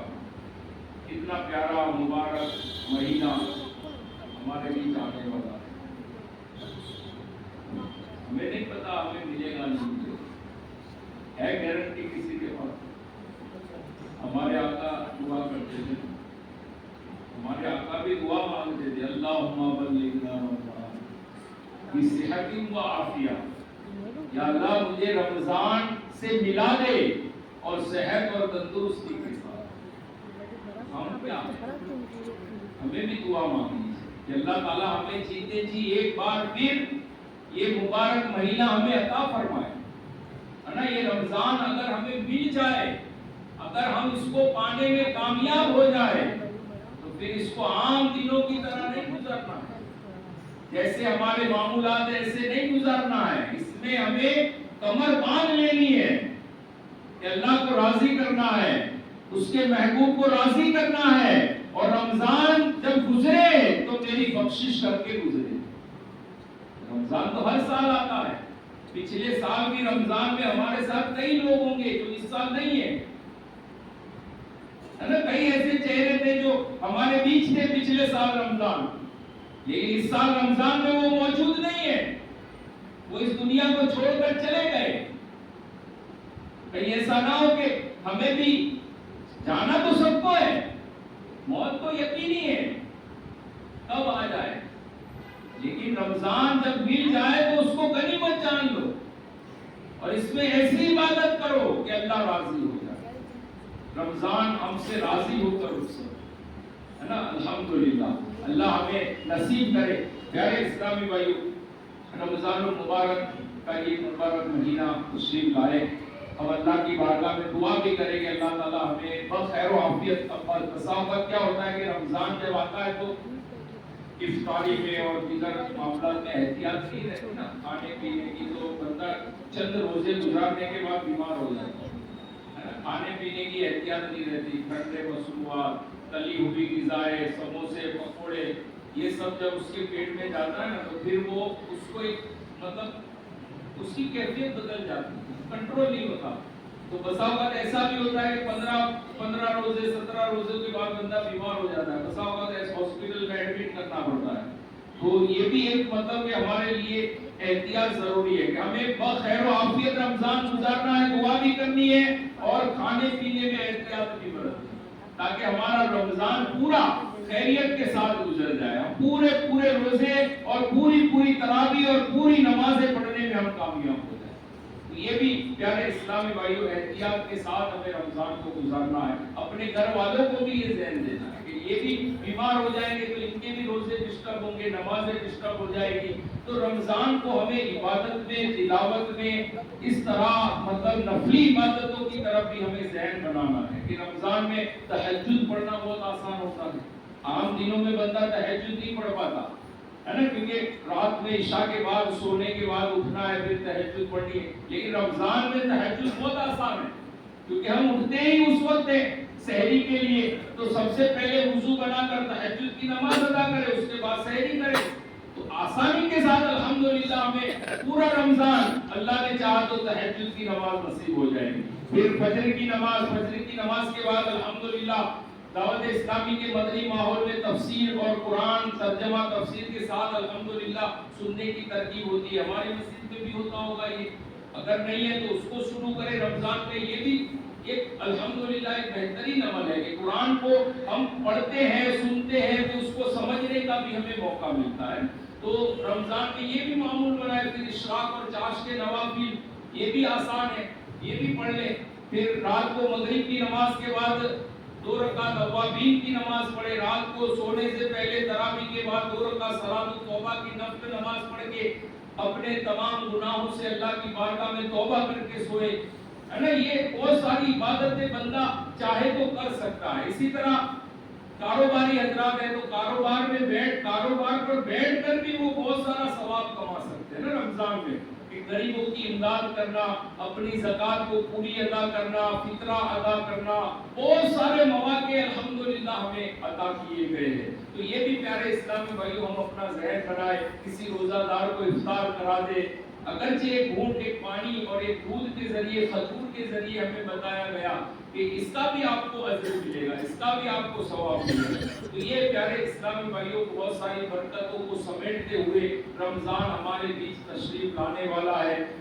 کتنا پیارا مبارک مہینہ ہمارے بیچ آنے والا ہے، ہمیں نہیں پتا ہمیں ملے گا نہیں ملے گا، ہے گارنٹی کسی کے پاس؟ ہمارے آقا دعا کرتے تھے، ہمارے آقا بھی دعا مانگتے تھے، اللہم بلغنا رمضان بصحت و عافیہ، یا اللہ مجھے رمضان سے ملا دے اور صحت اور تندرستی کے ساتھ۔ ہم کیا ہمیں بھی دعا مانگنی کہ اللہ تعالیٰ ہمیں جیتے جی ایک بار پھر یہ مبارک مہینہ ہمیں عطا فرمائے، ہے نا۔ یہ رمضان اگر ہمیں مل جائے، اگر ہم اس کو پانے میں کامیاب ہو جائے تو پھر اس کو عام دنوں کی طرح نہیں گزارنا ہے، جیسے ہمارے معمولات ایسے نہیں گزارنا ہے، اس میں ہمیں کمر باندھ لینی ہے کہ اللہ کو راضی کرنا ہے، اس کے محبوب کو راضی کرنا ہے، اور رمضان جب گزرے تو میری بخشش کر کے گزرے۔ رمضان تو ہر سال آتا ہے، پچھلے سال بھی رمضان میں ہمارے ساتھ کئی لوگ ہوں گے جو اس سال نہیں ہیں، ہے نا۔ کئی ایسے چہرے تھے جو ہمارے بیچ تھے پچھلے سال رمضان، لیکن اس سال رمضان میں وہ موجود نہیں ہے، وہ اس دنیا کو چھوڑ کر چلے گئے۔ کہیں ایسا نہ ہو کہ ہمیں بھی جانا تو سب کو ہے، موت تو یقینی ہے، کب آ جائے، لیکن رمضان جب مل جائے تو اس کو غنیمت جان لو، اور اس میں ایسی عبادت کرو کہ اللہ راضی ہو جائے، رمضان ہم سے راضی ہو کر اس سے، ہے نا۔ الحمدللہ اللہ ہمیں نصیب کرے۔ پیارے اسلامی بھائیو، رمضان المبارک کا یہ مبارک مہینہ تشریف لائے، اور اللہ کی بارگاہ میں دعا بھی کریں کہ اللہ تعالیٰ ہمیں بخیر و عافیت کا تصاوت۔ کیا ہوتا ہے کہ رمضان جب آتا ہے تو افطاری میں اور دیگر معاملات میں احتیاط نہیں رہتی نا، کھانے پینے کی، تو بندہ چند روزے گزارنے کے بعد بیمار ہو جاتا ہے، کھانے پینے کی احتیاط نہیں رہتی، ٹھنڈے مصنوعات، تلی ہوئی غذائیں، سموسے، پکوڑے، یہ سب جب اس کے پیٹ میں جاتا ہے نا تو پھر وہ اس کو ایک مطلب اس کی کیفیت بدل جاتی ہے، کنٹرول نہیں ہوتا۔ تو بسا اوقات ایسا بھی ہوتا ہے کہ 15 روزے 17 روزے کے بعد بندہ بیمار ہو جاتا ہے، بسا اوقات ہاسپٹل میں ایڈمٹ کرنا پڑتا ہے۔ تو یہ بھی ایک مطلب کہ ہمارے لیے احتیاط ضروری ہے کہ ہمیں بخیر و عافیت رمضان گزارنا ہے، دعا بھی کرنی ہے، اور کھانے پینے میں احتیاط بھی برتنی ہے، تاکہ ہمارا رمضان پورا خیریت کے ساتھ گزر جائے، ہم پورے روزے اور پوری تراویح اور پوری نمازیں پڑھنے میں ہم کامیاب ہو جائیں۔ تو یہ بھی پیارے اسلامی بھائیوں احتیاط کے ساتھ ہمیں رمضان کو گزارنا ہے، اپنے گھر والوں کو بھی یہ ذہن دینا ہے کہ یہ بھی بیمار ہو جائیں گے تو ان کے بھی روزے ڈسٹرب ہوں گے، نمازیں ڈسٹرب ہو جائے گی۔ تو رمضان کو ہمیں عبادت میں، تلاوت میں، اس طرح مطلب نفلی عبادتوں کی طرف بھی ہمیں ذہن بنانا ہے کہ رمضان میں تہجد پڑھنا بہت آسان ہوتا ہے، عام دنوں میں بندہ تہجد نہیں پڑھ پاتا ہے نا، کیونکہ رات میں عشاء کے بعد سونے کے بعد اٹھنا ہے، پھر تہجد پڑھنی ہے۔ لیکن رمضان میں تہجد بہت آسان ہے، کیونکہ ہم اٹھتے ہی اس وقت ہیں سحری کے لیے، تو سب سے پہلے وضو بنا کر تہجد کی نماز ادا کرے، اس کے بعد سحری کرے، تو آسانی کے ساتھ الحمدللہ ہمیں پورا رمضان اللہ نے چاہا تو تہجد کی نماز نصیب ہو جائے گی، پھر فجر کی نماز کے بعد الحمدللہ دعوت اسلامی کے مدنی ماحول میں تفسیر اور قرآن ترجمہ تفسیر کے ساتھ الحمدللہ سننے کی ترغیب ہوتی ہے۔ ہماری مسجد میں بھی ہوتا ہوگا یہ، اگر نہیں ہے تو اس کو شروع کریں رمضان میں۔ یہ بھی ایک الحمدللہ ایک بہترین عمل ہے کہ قرآن کو ہم پڑھتے ہیں سنتے ہیں تو اس کو سمجھنے کا بھی ہمیں موقع ملتا ہے۔ تو رمضان میں یہ بھی معمول بنائے، پھر اشراق اور چاش کے نوافل یہ بھی آسان ہے، یہ بھی پڑھ لیں۔ پھر رات کو مغرب کی نماز کے بعد 2 رکعت اوابین کی نماز پڑھے، رات کو سونے سے پہلے تراویح کے بعد 2 رکعت صلاۃ التوبہ کی نفل نماز پڑھ کے اپنے تمام گناہوں سے اللہ کی بارگاہ میں توبہ کر کے سوئے، ہے نا۔ یہ بہت ساری عبادتیں بندہ چاہے تو کر سکتا ہے۔ اسی طرح کاروباری حضرات ہیں تو کاروبار پر بیٹھ کر بھی وہ بہت سارا ثواب کما سکتے ہیں نا رمضان میں، کہ غریبوں کی امداد کرنا، اپنی زکوٰۃ کو پوری ادا کرنا، فطرہ ادا کرنا، بہت سارے مواقع الحمدللہ ہمیں عطا کیے گئے ہیں۔ تو یہ بھی پیارے اسلامی بھائیوں ہم اپنا ذہن بنائے، کسی روزہ دار کو افطار کرا دے، اگرچہ ایک گھونٹ ایک پانی اور ایک دودھ کے ذریعے کھجور کے ذریعے ہمیں بتایا گیا کہ اس کا بھی آپ کو اجر ملے گا، اس کا بھی آپ کو ثواب ملے گا۔ تو یہ پیارے اسلامی بھائیوں بہت ساری برکتوں کو سمیٹتے ہوئے رمضان ہمارے بیچ تشریف لانے والا ہے،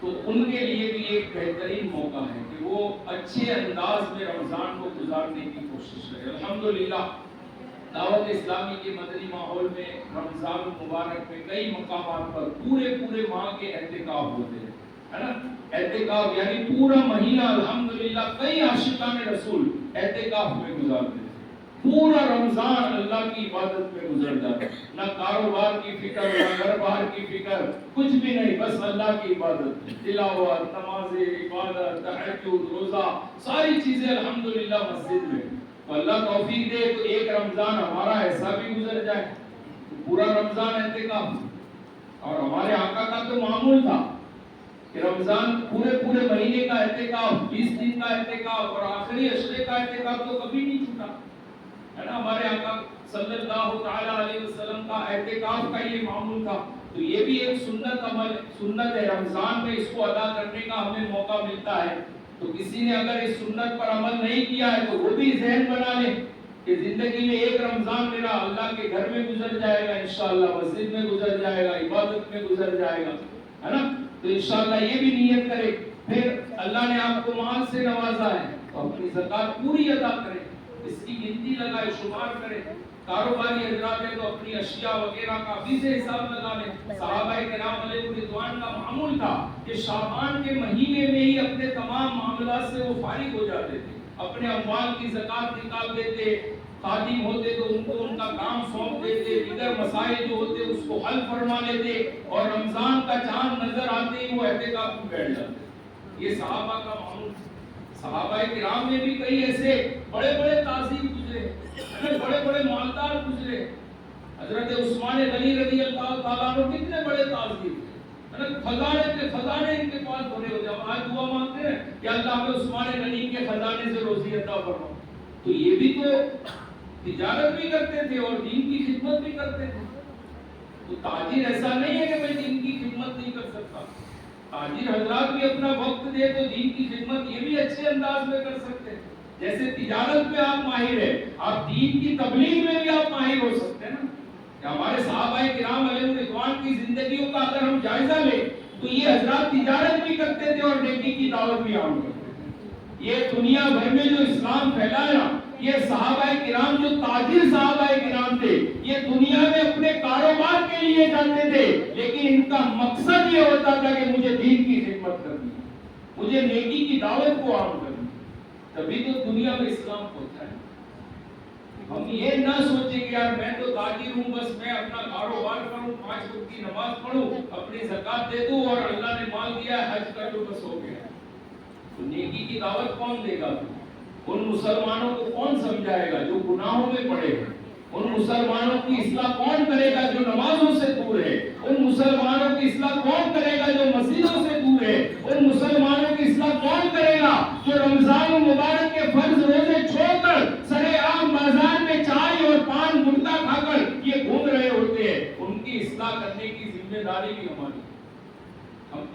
تو ان کے لیے بھی ایک بہترین موقع ہے کہ وہ اچھے انداز میں رمضان کو گزارنے کی کوشش کریں۔ الحمدللہ دعوت اسلامی کے مدنی ماحول میں رمضان المبارک میں کئی مقامات پر پورے ماہ کے اعتکاف ہوتے ہیں، ہے نا۔ اعتکاف یعنی پورا مہینہ الحمدللہ کئی عاشقان رسول اعتکاف میں گزارتے ہیں، پورا رمضان اللہ کی عبادت میں گزر جاتا ہے، نہ کاروبار کی فکر نہ گھر بار کی فکر، کچھ بھی نہیں، بس اللہ کی عبادت، تلاوت، نماز، عبادت، تہجد، روزہ، ساری چیزیں الحمدللہ مسجد میں۔ تو اللہ توفیق دے تو ایک رمضان ہمارا ایسا بھی گزر جائے، پورا رمضان اعتکاف۔ اور ہمارے آقا کا تو معمول تھا کہ رمضان پورے مہینے کا اعتکاف، 20 دن کا اعتکاف، اور آخری عشرے کا اعتکاف تو کبھی نہیں چھوٹا، ہے نا۔ ہمارے آقا صلی اللہ تعالی علیہ وسلم کا اعتکاف کا یہ معمول تھا۔ تو یہ بھی ایک سنت ہے، رمضان میں اس کو ادا کرنے کا ہمیں موقع ملتا ہے۔ تو کسی نے اگر اس سنت پر عمل نہیں کیا ہے تو وہ بھی ذہن بنا لے کہ زندگی میں ایک رمضان میرا اللہ کے گھر میں گزر جائے گا، انشاءاللہ مسجد میں گزر جائے گا، عبادت میں گزر جائے گا، ہے نا۔ تو انشاءاللہ یہ بھی نیت کرے۔ پھر اللہ نے آپ کو مال سے نوازا ہے تو اپنی زکوٰۃ پوری ادا کرے، اس کی گنتی لگائے، شمار کرے۔ کاروباری حضرات ہیں تو اپنی اشیاء وغیرہ کا بھی سے حساب لگا لیں۔ صحابہ کرام علیہ رضوان کا معمول تھا کہ شعبان کے مہینے میں ہی اپنے تمام معاملات سے وہ فارغ ہو جاتے تھے، اپنے اموال کی زکوٰۃ نکال دیتے، خادم ہوتے تو ان کو ان کا کام سونپ دیتے، دیگر مسائل جو ہوتے اس کو حل فرما لیتے، اور رمضان کا چاند نظر آتے ہی وہ اعتکاف میں بیٹھ جاتے۔ یہ صحابہ کا معمول۔ صحابہ کرام میں بھی کئی ایسے بڑے تاجر گزرے، بڑے مالدار گزرے۔ حضرت عثمان غنی رضی اللہ تعالیٰ عنہ کتنے بڑے تاجر تھے، خزانے ان کے پاس بھرے ہو جائے۔ آج دعا مانگتے ہیں کہ اللہ ہمیں عثمان غنی کے خزانے سے روزی عطا فرما۔ تو یہ بھی تو تجارت بھی کرتے تھے اور دین کی خدمت بھی کرتے تھے۔ تو تاجر ایسا نہیں ہے کہ میں دین کی خدمت نہیں کر سکتا، تاجر حضرات بھی اپنا وقت دے تو دین کی خدمت یہ بھی اچھے انداز میں کر سکتے ہیں۔ جیسے تجارت میں آپ ماہر ہیں، آپ دین کی تبلیغ میں بھی آپ ماہر ہو سکتے ہیں نا۔ کہ ہمارے صحابہ کرام علیہ رضوان کی زندگیوں کا اگر ہم جائزہ لیں تو یہ حضرات تجارت بھی کرتے تھے اور نیکی کی دعوت بھی عام کرتے تھے۔ یہ دنیا بھر میں جو اسلام پھیلایا، یہ صحابہ کرام جو تاجر صحابہ کرام تھے، یہ دنیا میں اپنے کاروبار کے لیے جاتے تھے، لیکن ان کا مقصد یہ ہوتا تھا کہ مجھے دین کی خدمت کرنی ہے، مجھے نیکی کی دعوت کو عام کرنی ہے، تبھی تو دنیا میں اسلام پہنچا ہے۔ ہم یہ نہ سوچیں کہ یار میں تو تاجر ہوں، بس میں اپنا کاروبار کروں، 5 وقت کی نماز پڑھوں، اپنی زکوٰۃ دے دوں اور اللہ نے مال دیا ہے حج کر لو بس ہو گیا۔ تو نیکی کی دعوت کون دے گا؟ ان مسلمانوں کو کون سمجھائے گا جو گناہوں میں پڑے ہیں؟ ان مسلمانوں کی اصلاح کون کرے گا جو نمازوں سے دور ہے؟ ان مسلمانوں کی اصلاح کون کرے گا جو مسجدوں سے دور ہے؟ ان مسلمانوں کی اصلاح کون کرے گا جو رمضان المبارک کے فرض روزے چھوڑ کر سرے عام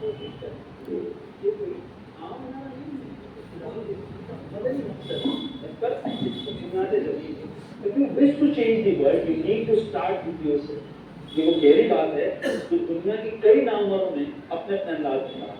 کوشش کریں. یہ کوئی عام نام نہیں کر بنیادیں ضروری ہے. If you wish to change the world, you need to start with yourself. یہ وہ گہری بات ہے جو دنیا کی کئی ناموروں نے اپنے اپنے انداز میں کہا.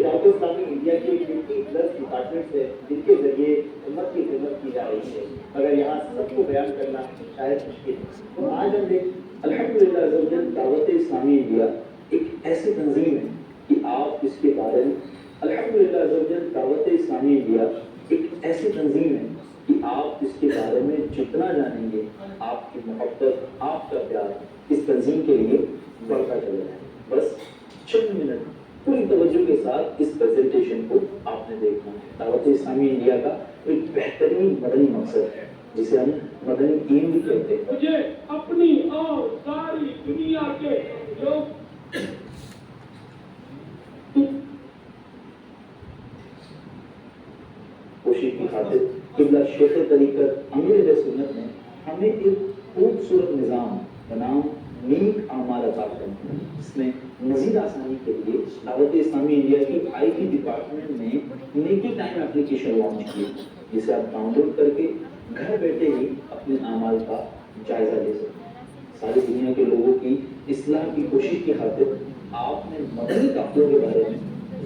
دعوت اسلامی انڈیا کے 50+ ڈپارٹمنٹس ہیں جن کے ذریعے امت کی خدمت کی جا رہی ہے، مگر یہاں سب کو بیان کرنا شاید مشکل ہے. تو آج ہم دیکھ الحمدللہ عزوجل دعوت اسلامی انڈیا ایک ایسی تنظیم ہے کہ آپ اس کے بارے میں الحمدللہ عزوجل دعوت اسلامی انڈیا ایک ایسی تنظیم ہے کہ آپ اس کے بارے میں جتنا جانیں گے آپ کی محبت، آپ کا پیار اس تنظیم کے لیے بڑھتا چلا جائے. بس چند منٹ پوری توجہ کے ساتھ اس پریزنٹیشن کو آپ نے دیکھنا ہے. دعوت اسلامی انڈیا کا ایک بہترین مدنی مقصد ہے جسے ہم مدنی ٹیم بھی کہتے ہیں. مجھے اپنی اور ساری دنیا کے لوگ کوشش کی خاطر قبلہ شیخ طریقت امیر اہل سنت نے ہمیں ایک خوبصورت نظام بنام نیک اعمال عطا کرنا ہے. اس میں مزید آسانی کے لیے دعوت اسلامی انڈیا کی IT ڈپارٹمنٹ نے نیکی ٹائم اپلیکیشن لانچ کی جسے آپ ڈاؤن لوڈ کر کے گھر بیٹھے ہی اپنے اعمال کا جائزہ لے سکتے ہیں. ساری دنیا کے لوگوں کی اصلاح کی کوشش کی خاطر آپ نے مدنی قافلوں کے بارے میں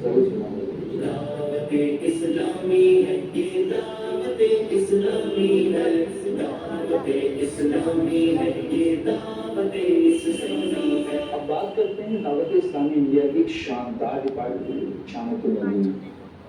ضرور سنا ہوگا. دعوت اسلامی ہے یہ دعوت اسلامی ہے، دعوت اسلامی ہے یہ دعوت اسلامی ہے. اب بات کرتے ہیں دعوت اسلامی انڈیا کی ایک شاندار ڈپارٹمنٹ شامت المدینہ.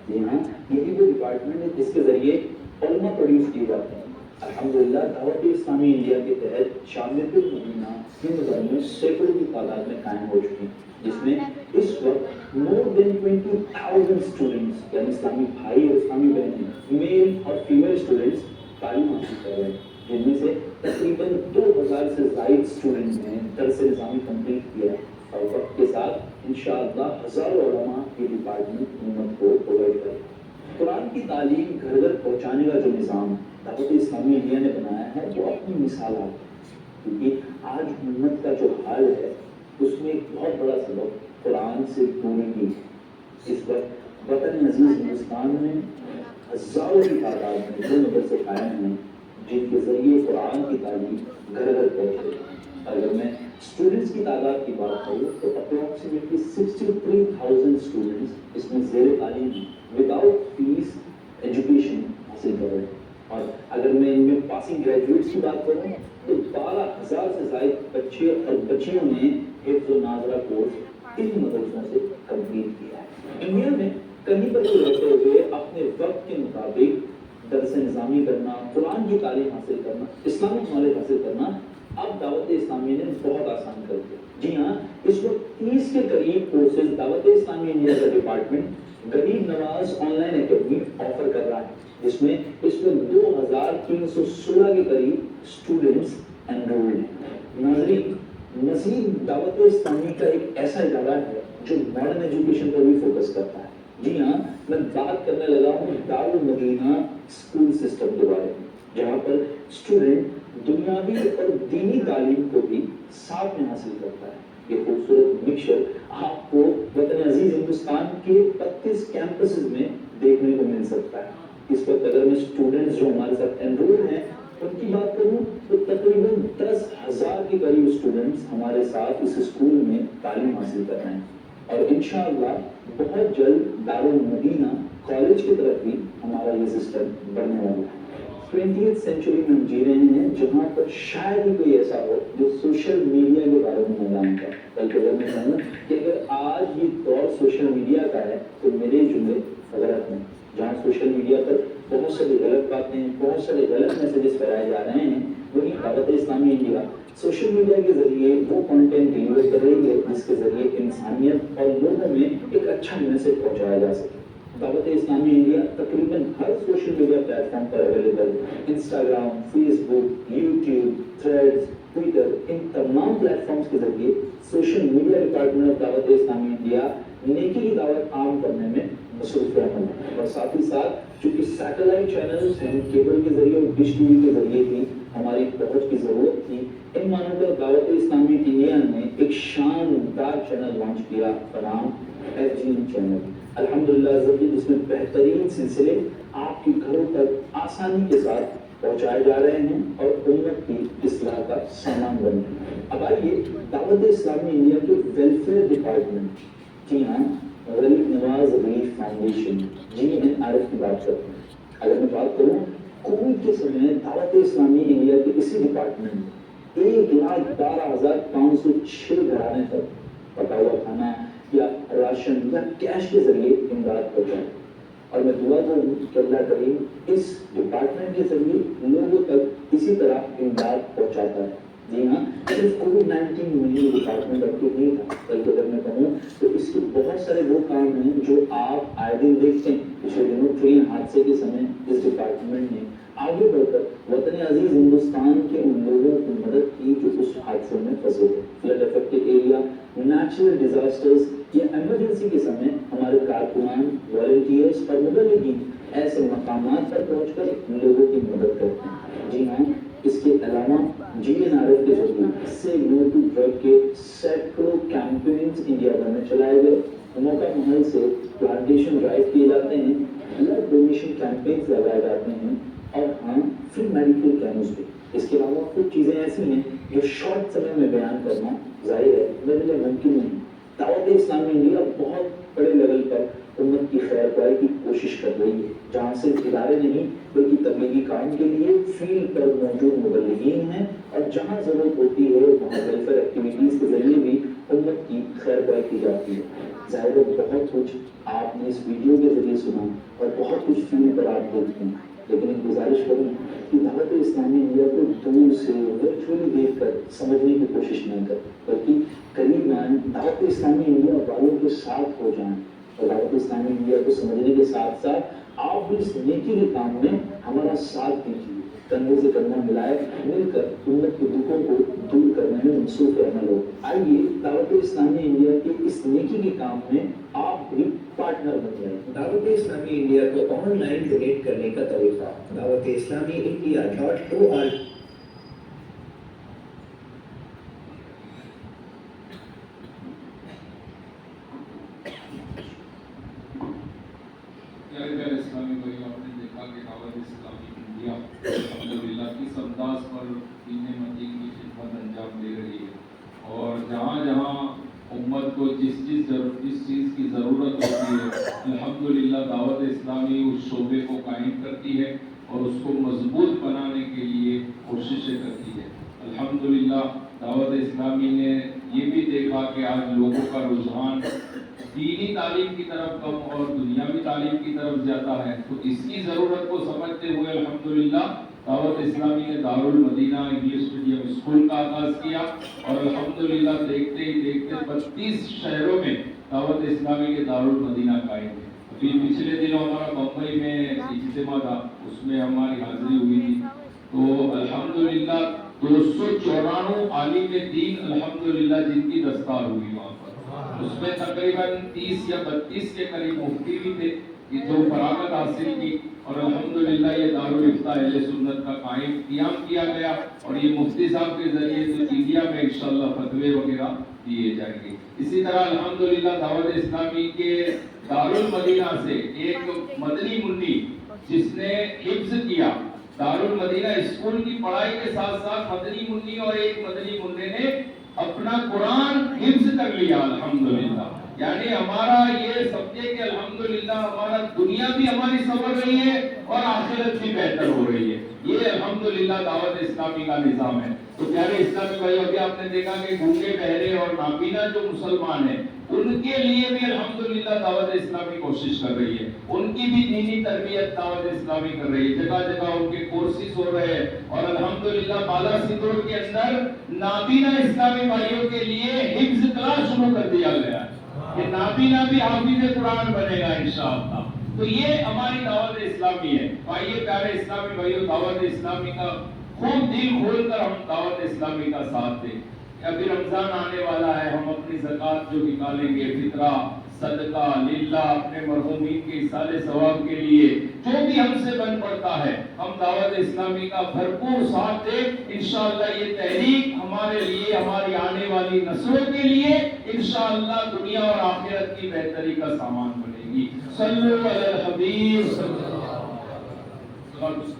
جی ہاں، یہی وہ ڈپارٹمنٹ ہے جس کے ذریعے علماء پروڈیوس کیے جاتے ہیں. الحمدللہ دعوت اسلامی انڈیا کے تحت شامت المدینہ ہندوستان میں سینکڑوں کی تعداد میں قائم ہو چکی ہیں، جس میں اس وقت more than 20,000 اسٹوڈنٹس یعنی اسلامی بھائی اور اسلامی بہنیں میل اور فیمیل اسٹوڈنٹس تعلیم حاصل کر رہے ہیں، جن میں سے تقریباً 2000 سے زائد اسٹوڈنٹس نے درس نظامی کمپلیٹ کیا ہے. اور وقت کے ساتھ انشاءاللہ ہزاروں علماء یہ ڈپارٹمنٹ امت کو پرووائڈ کرے. قرآن کی تعلیم گھر گھر پہنچانے کا جو نظام دعوت اسلامی انڈیا نے بنایا ہے وہ اپنی مثال ہے، کیونکہ آج امت کا جو حال ہے اس میں ایک بہت بڑا سبب قرآن سے دوری کی ہے. اس وقت وطن عزیز ہندوستان میں ہزاروں کی تعداد میں جو مدرسے قائم ہیں جن کے ذریعے قرآن کی تعلیم گھر گھر پہنچ رہی ہے. اگر میں اسٹوڈنٹس کی تعداد کی بات کروں تو اپروکسیمیٹلی 63,000 اسٹوڈنٹس اس میں زیر تعلیم ہیں، وداؤٹ فیس ایجوکیشن حاصل کر رہے ہیں. اور اگر میں ان میں پاسنگ گریجویٹس کی بات کروں تو 12,000 سے زائد بچے اور بچیوں نے حفظ و ناظرہ کورس ان مدرسوں سے کمپلیٹ کیا ہے. انڈیا میں کہیں پر بھی رہتے ہوئے اپنے وقت کے مطابق درس نظامی کرنا، قرآن کی تعلیم حاصل کرنا، اسلامک نالج حاصل کرنا اب دعوت اسلامی نے بہت آسان کر دیا. جی ہاں، اس وقت 30 کے قریب کورسز دعوت اسلامی انڈیا کا ڈپارٹمنٹ غریب نواز آن لائن اکیڈمی آفر کر رہا ہے، جس میں اس میں 2316 کے قریب اسٹوڈنٹس انرولڈ ہیں. ناظرین، مزید دعوت اسلامی کا ایک ایسا ادارہ ہے جو ماڈرن ایجوکیشن پر بھی فوکس کرتا ہے. جی ہاں، میں بات کرنے لگا ہوں دارالمدینہ اسکول سسٹم کے بارے میں، جہاں پر اسٹوڈنٹ دنیاوی اور دینی تعلیم کو بھی ساتھ میں حاصل کرتا ہے. یہ خوبصورت مکسچر آپ کو وطن عزیز ہندوستان کے 32 کیمپسز میں دیکھنے کو مل سکتا ہے. اس وقت اگر میں اسٹوڈنٹس جو ہمارے ساتھ انرول ہیں ان کی بات کروں تو تقریباً 10,000 کے قریب اسٹوڈنٹس ہمارے ساتھ اس اسکول میں تعلیم حاصل کر رہے ہیں. اور انشاءاللہ بہت جلد دارالمدینہ کالج کی طرف بھی ہمارا یہ سسٹم بڑھنے والا ہے. 20th سینچری میں ہم جی رہے ہیں جہاں پر شاید ہی کوئی ایسا ہو جو سوشل میڈیا کے بارے میں نہ جانتا. بلکہ اگر میں کہوں کہ اگر آج یہ دور سوشل میڈیا کا ہے تو میرے جملے غلط ہیں. جہاں سوشل میڈیا پر بہت ساری غلط باتیں، بہت سارے غلط میسیجز پھیلائے جا رہے ہیں، وہی دعوت اسلامی انڈیا سوشل میڈیا کے ذریعے وہ کنٹینٹ ڈیلیور کر رہی ہے جس کے ذریعے انسانیت اور لوگوں میں ایک اچھا میسیج پہنچایا جا سکے. دعوت اسلامی انڈیا تقریباً ہر سوشل میڈیا پلیٹ فارم پر اویلیبل، انسٹاگرام، فیس بک، یوٹیوب، تھریڈز، ٹویٹر، ان تمام پلیٹ فارمز کے ذریعے سوشل میڈیا ڈپارٹمنٹ آف دعوت اسلامی انڈیا نیکی کی دعوت عام کرنے میں مصروف عمل ہے۔ اور ساتھ ہی ساتھ چونکہ سیٹلائٹ چینلز ہیں، کیبل کے ذریعے اور ڈش ٹی وی کے ذریعے بھی ہماری پہنچ کی ضرورت تھی۔ ان معنوں پر دعوت اسلامی انڈیا نے ایک شاندار چینل لانچ کیا بنام FGN چینل۔ الحمدللہ جس میں بہترین سلسلے آپ کے گھروں تک آسانی کے ساتھ پہنچائے جا رہے ہیں اور امت کی اصلاح کا سامان بن رہے ہیں۔ اب آئیے دعوت اسلامی انڈیا کے ویلفیئر ڈپارٹمنٹ، جی ہاں غریب نواز ریلیف فاؤنڈیشن GNRF کی بات کرتے ہیں۔ اگر میں بات کروں کووڈ کے سمے دعوت اسلامی انڈیا کے اسی ڈپارٹمنٹ 1,12,506 گھرانے تک پکا ہوا کھانا یا راشن یا کیش کے ذریعے امداد پہنچائی، اور میں دعا کروں کہ اللہ کریم اس ڈپارٹمنٹ کے ذریعے لوگوں تک اسی طرح امداد پہنچاتا ہے۔ جی ہاں، صرف کووڈ-19 میں ڈپارٹمنٹ ایکٹیو نہیں تھا، بلکہ اگر میں کہوں تو اس کے بہت سارے وہ کام ہیں جو آپ آئے دن دیکھتے ہیں۔ پچھلے دنوں ٹرین حادثے کے سمے اس ڈپارٹمنٹ نے آگے بڑھ کر وطن عزیز ہندوستان کے ان لوگوں کی مدد کی جو اس حادثے میں پھنسے تھے۔ Flood affected area, natural disasters یا ایمرجنسی کے سمے ہمارے کارکنان، والنٹیئرز اور مبلغین ایسے مقامات پر پہنچ کر لوگوں کی مدد کرتے ہیں۔ جی ہاں، اس کے علاوہ GNRF کے ذریعے سے نو ٹو ڈرگ کے سینکڑوں کیمپینز انڈیا بھر میں چلائے گئے۔ موقع محل سے پلانٹیشن ڈرائیو کیے جاتے ہیں، بلڈ ڈونیشن کیمپینز لگائے جاتے ہیں، اور ہاں فری میڈیکل کیمپس بھی۔ اس کے علاوہ کچھ چیزیں ایسی ہیں جو شارٹ سمے میں بیان کرنا ظاہر ہے میرے لیے ممکن نہیں۔ دعوت اسلامی انڈیا بہت بڑے لیول پر امت کی خیر خواہی کی کوشش کر رہی ہے، جہاں صرف ادارے نہیں بلکہ تبلیغی کام کے لیے فیلڈ پر موجود مبلغین ہیں، اور جہاں ضرورت ہوتی ہے وہاں ویلفیئر ایکٹیویٹیز کے ذریعے بھی امت کی خیر خواہی کی جاتی ہے۔ ظاہر ہے بہت کچھ آپ نے اس ویڈیو کے ذریعے سنا اور بہت کچھ فیلڈ پر آپ دیکھتے ہیں، لیکن ایک گزارش کروں کہ دعوت اسلامی انڈیا کو دور سے ورچولی دیکھ کر سمجھنے کی کوشش نہ کریں، بلکہ قریب آئیں، دعوت اسلامی انڈیا والوں کے ساتھ ہو جائیں، اور دعوت اسلامی انڈیا کو سمجھنے کے ساتھ ساتھ آپ بھی اس نیکی کے کام میں ہمارا ساتھ دیجیے، کندھے سے کندھا ملائے مل کر امت کے دکھوں کو دور کرنے میں مصروف عمل ہو۔ آئیے دعوت اسلامی انڈیا کے اس نیکی کے کام میں آپ بھی پارٹنر بن جائیں۔ دعوت اسلامی انڈیا کو آن لائن ڈونیٹ کرنے کا طریقہ دعوت اسلامی India.org۔ پیارے اسلامی بھائی، آپ نے دیکھا کہ دعوت اسلامی انڈیا الحمدللہ کس انداز پر دین مدین کی خدمت انجام دے رہی ہے، اور جہاں جہاں امت کو جس چیز کی ضرورت ہوتی ہے الحمدللہ دعوت اسلامی اس شعبے کو قائم کرتی ہے اور اس کو مضبوط بنانے کے لیے کوششیں کرتی ہے۔ الحمدللہ دعوت اسلامی نے یہ بھی دیکھا کہ آج لوگوں کا رجحان دینی تعلیم کی طرف کم اور دنیاوی تعلیم کی طرف زیادہ ہے، تو اس کی ضرورت کو سمجھتے ہوئے الحمدللہ دعوت اسلامی نے دارالمدینہ انگلش میڈیم اسکول کا آغاز کیا، اور الحمدللہ دیکھتے ہی دیکھتے 32 شہروں میں دعوت اسلامی کے دارالمدینہ قائم ہے۔ ابھی پچھلے دنوں ہمارا بمبئی میں اجتماع تھا، اس میں ہماری حاضری ہوئی تھی، تو الحمدللہ 294 عالم دین الحمدللہ جن کی دستار ہوئی وہاں پر، اس میں تقریباً 30 یا 32 کے قریب مفتی بھی تھے جو فراغت حاصل کی، اور الحمدللہ یہ دارالافتاء اہل سنت کا قیام کیا گیا، اور یہ مفتی صاحب کے ذریعے سے انڈیا میں انشاءاللہ فتوے وغیرہ دیے جائیں گے۔ اسی طرح الحمدللہ دعوت اسلامی کے دارالمدینہ سے ایک مدنی منی جس نے حفظ کیا، دارالمدینہ اسکول کی پڑھائی کے ساتھ ساتھ مدنی منی اور ایک مدنی منی نے اپنا قرآن حفظ کر لیا الحمدللہ۔ یعنی ہمارا یہ سمجھے کہ الحمدللہ ہمارا دنیا بھی ہماری سنور رہی ہے اور آخرت بھی بہتر ہو رہی ہے، یہ الحمدللہ دعوت اسلامی کا نظام ہے۔ تو پیارے اسلامی بھائی، ابھی آپ نے دیکھا کہ گونگے بہرے اور نابینا جو مسلمان ہیں ان کے لیے بھی الحمدللہ دعوت اسلامی کوشش کر رہی ہے، ان کی بھی دینی تربیت دعوت اسلامی کر رہی ہے، جگہ جگہ ان کے کورسز ہو رہے ہیں، اور الحمدللہ بالا سیدور کے اندر نابینا اسلامی بھائیوں کے لیے حفظ کلاس شروع کر دیا گیا ہے کہ نابینا بھی حافظ قرآن بنے گا انشاءاللہ۔ تو یہ ہماری دعوت اسلامی ہے۔ آئیے پیارے اسلامی بھائیوں، دعوت اسلامی کا خوب دل کھول کر ہم دعوت اسلامی کا ساتھ دیں۔ ابھی رمضان آنے والا ہے، ہم اپنی زکوٰۃ جو نکالیں گے، فطرہ صدقہ للہ اپنے مرحومین کے ایصال ثواب کے لیے جو بھی ہم سے بن پڑتا ہے ہم دعوت اسلامی کا بھرپور ساتھ دیں. انشاءاللہ یہ تحریک ہمارے لیے ہماری آنے والی نسلوں کے لیے انشاءاللہ دنیا اور آخرت کی بہتری کا سامان بنے گی. صلو علی الحبیب صلی اللہ علیہ وسلم.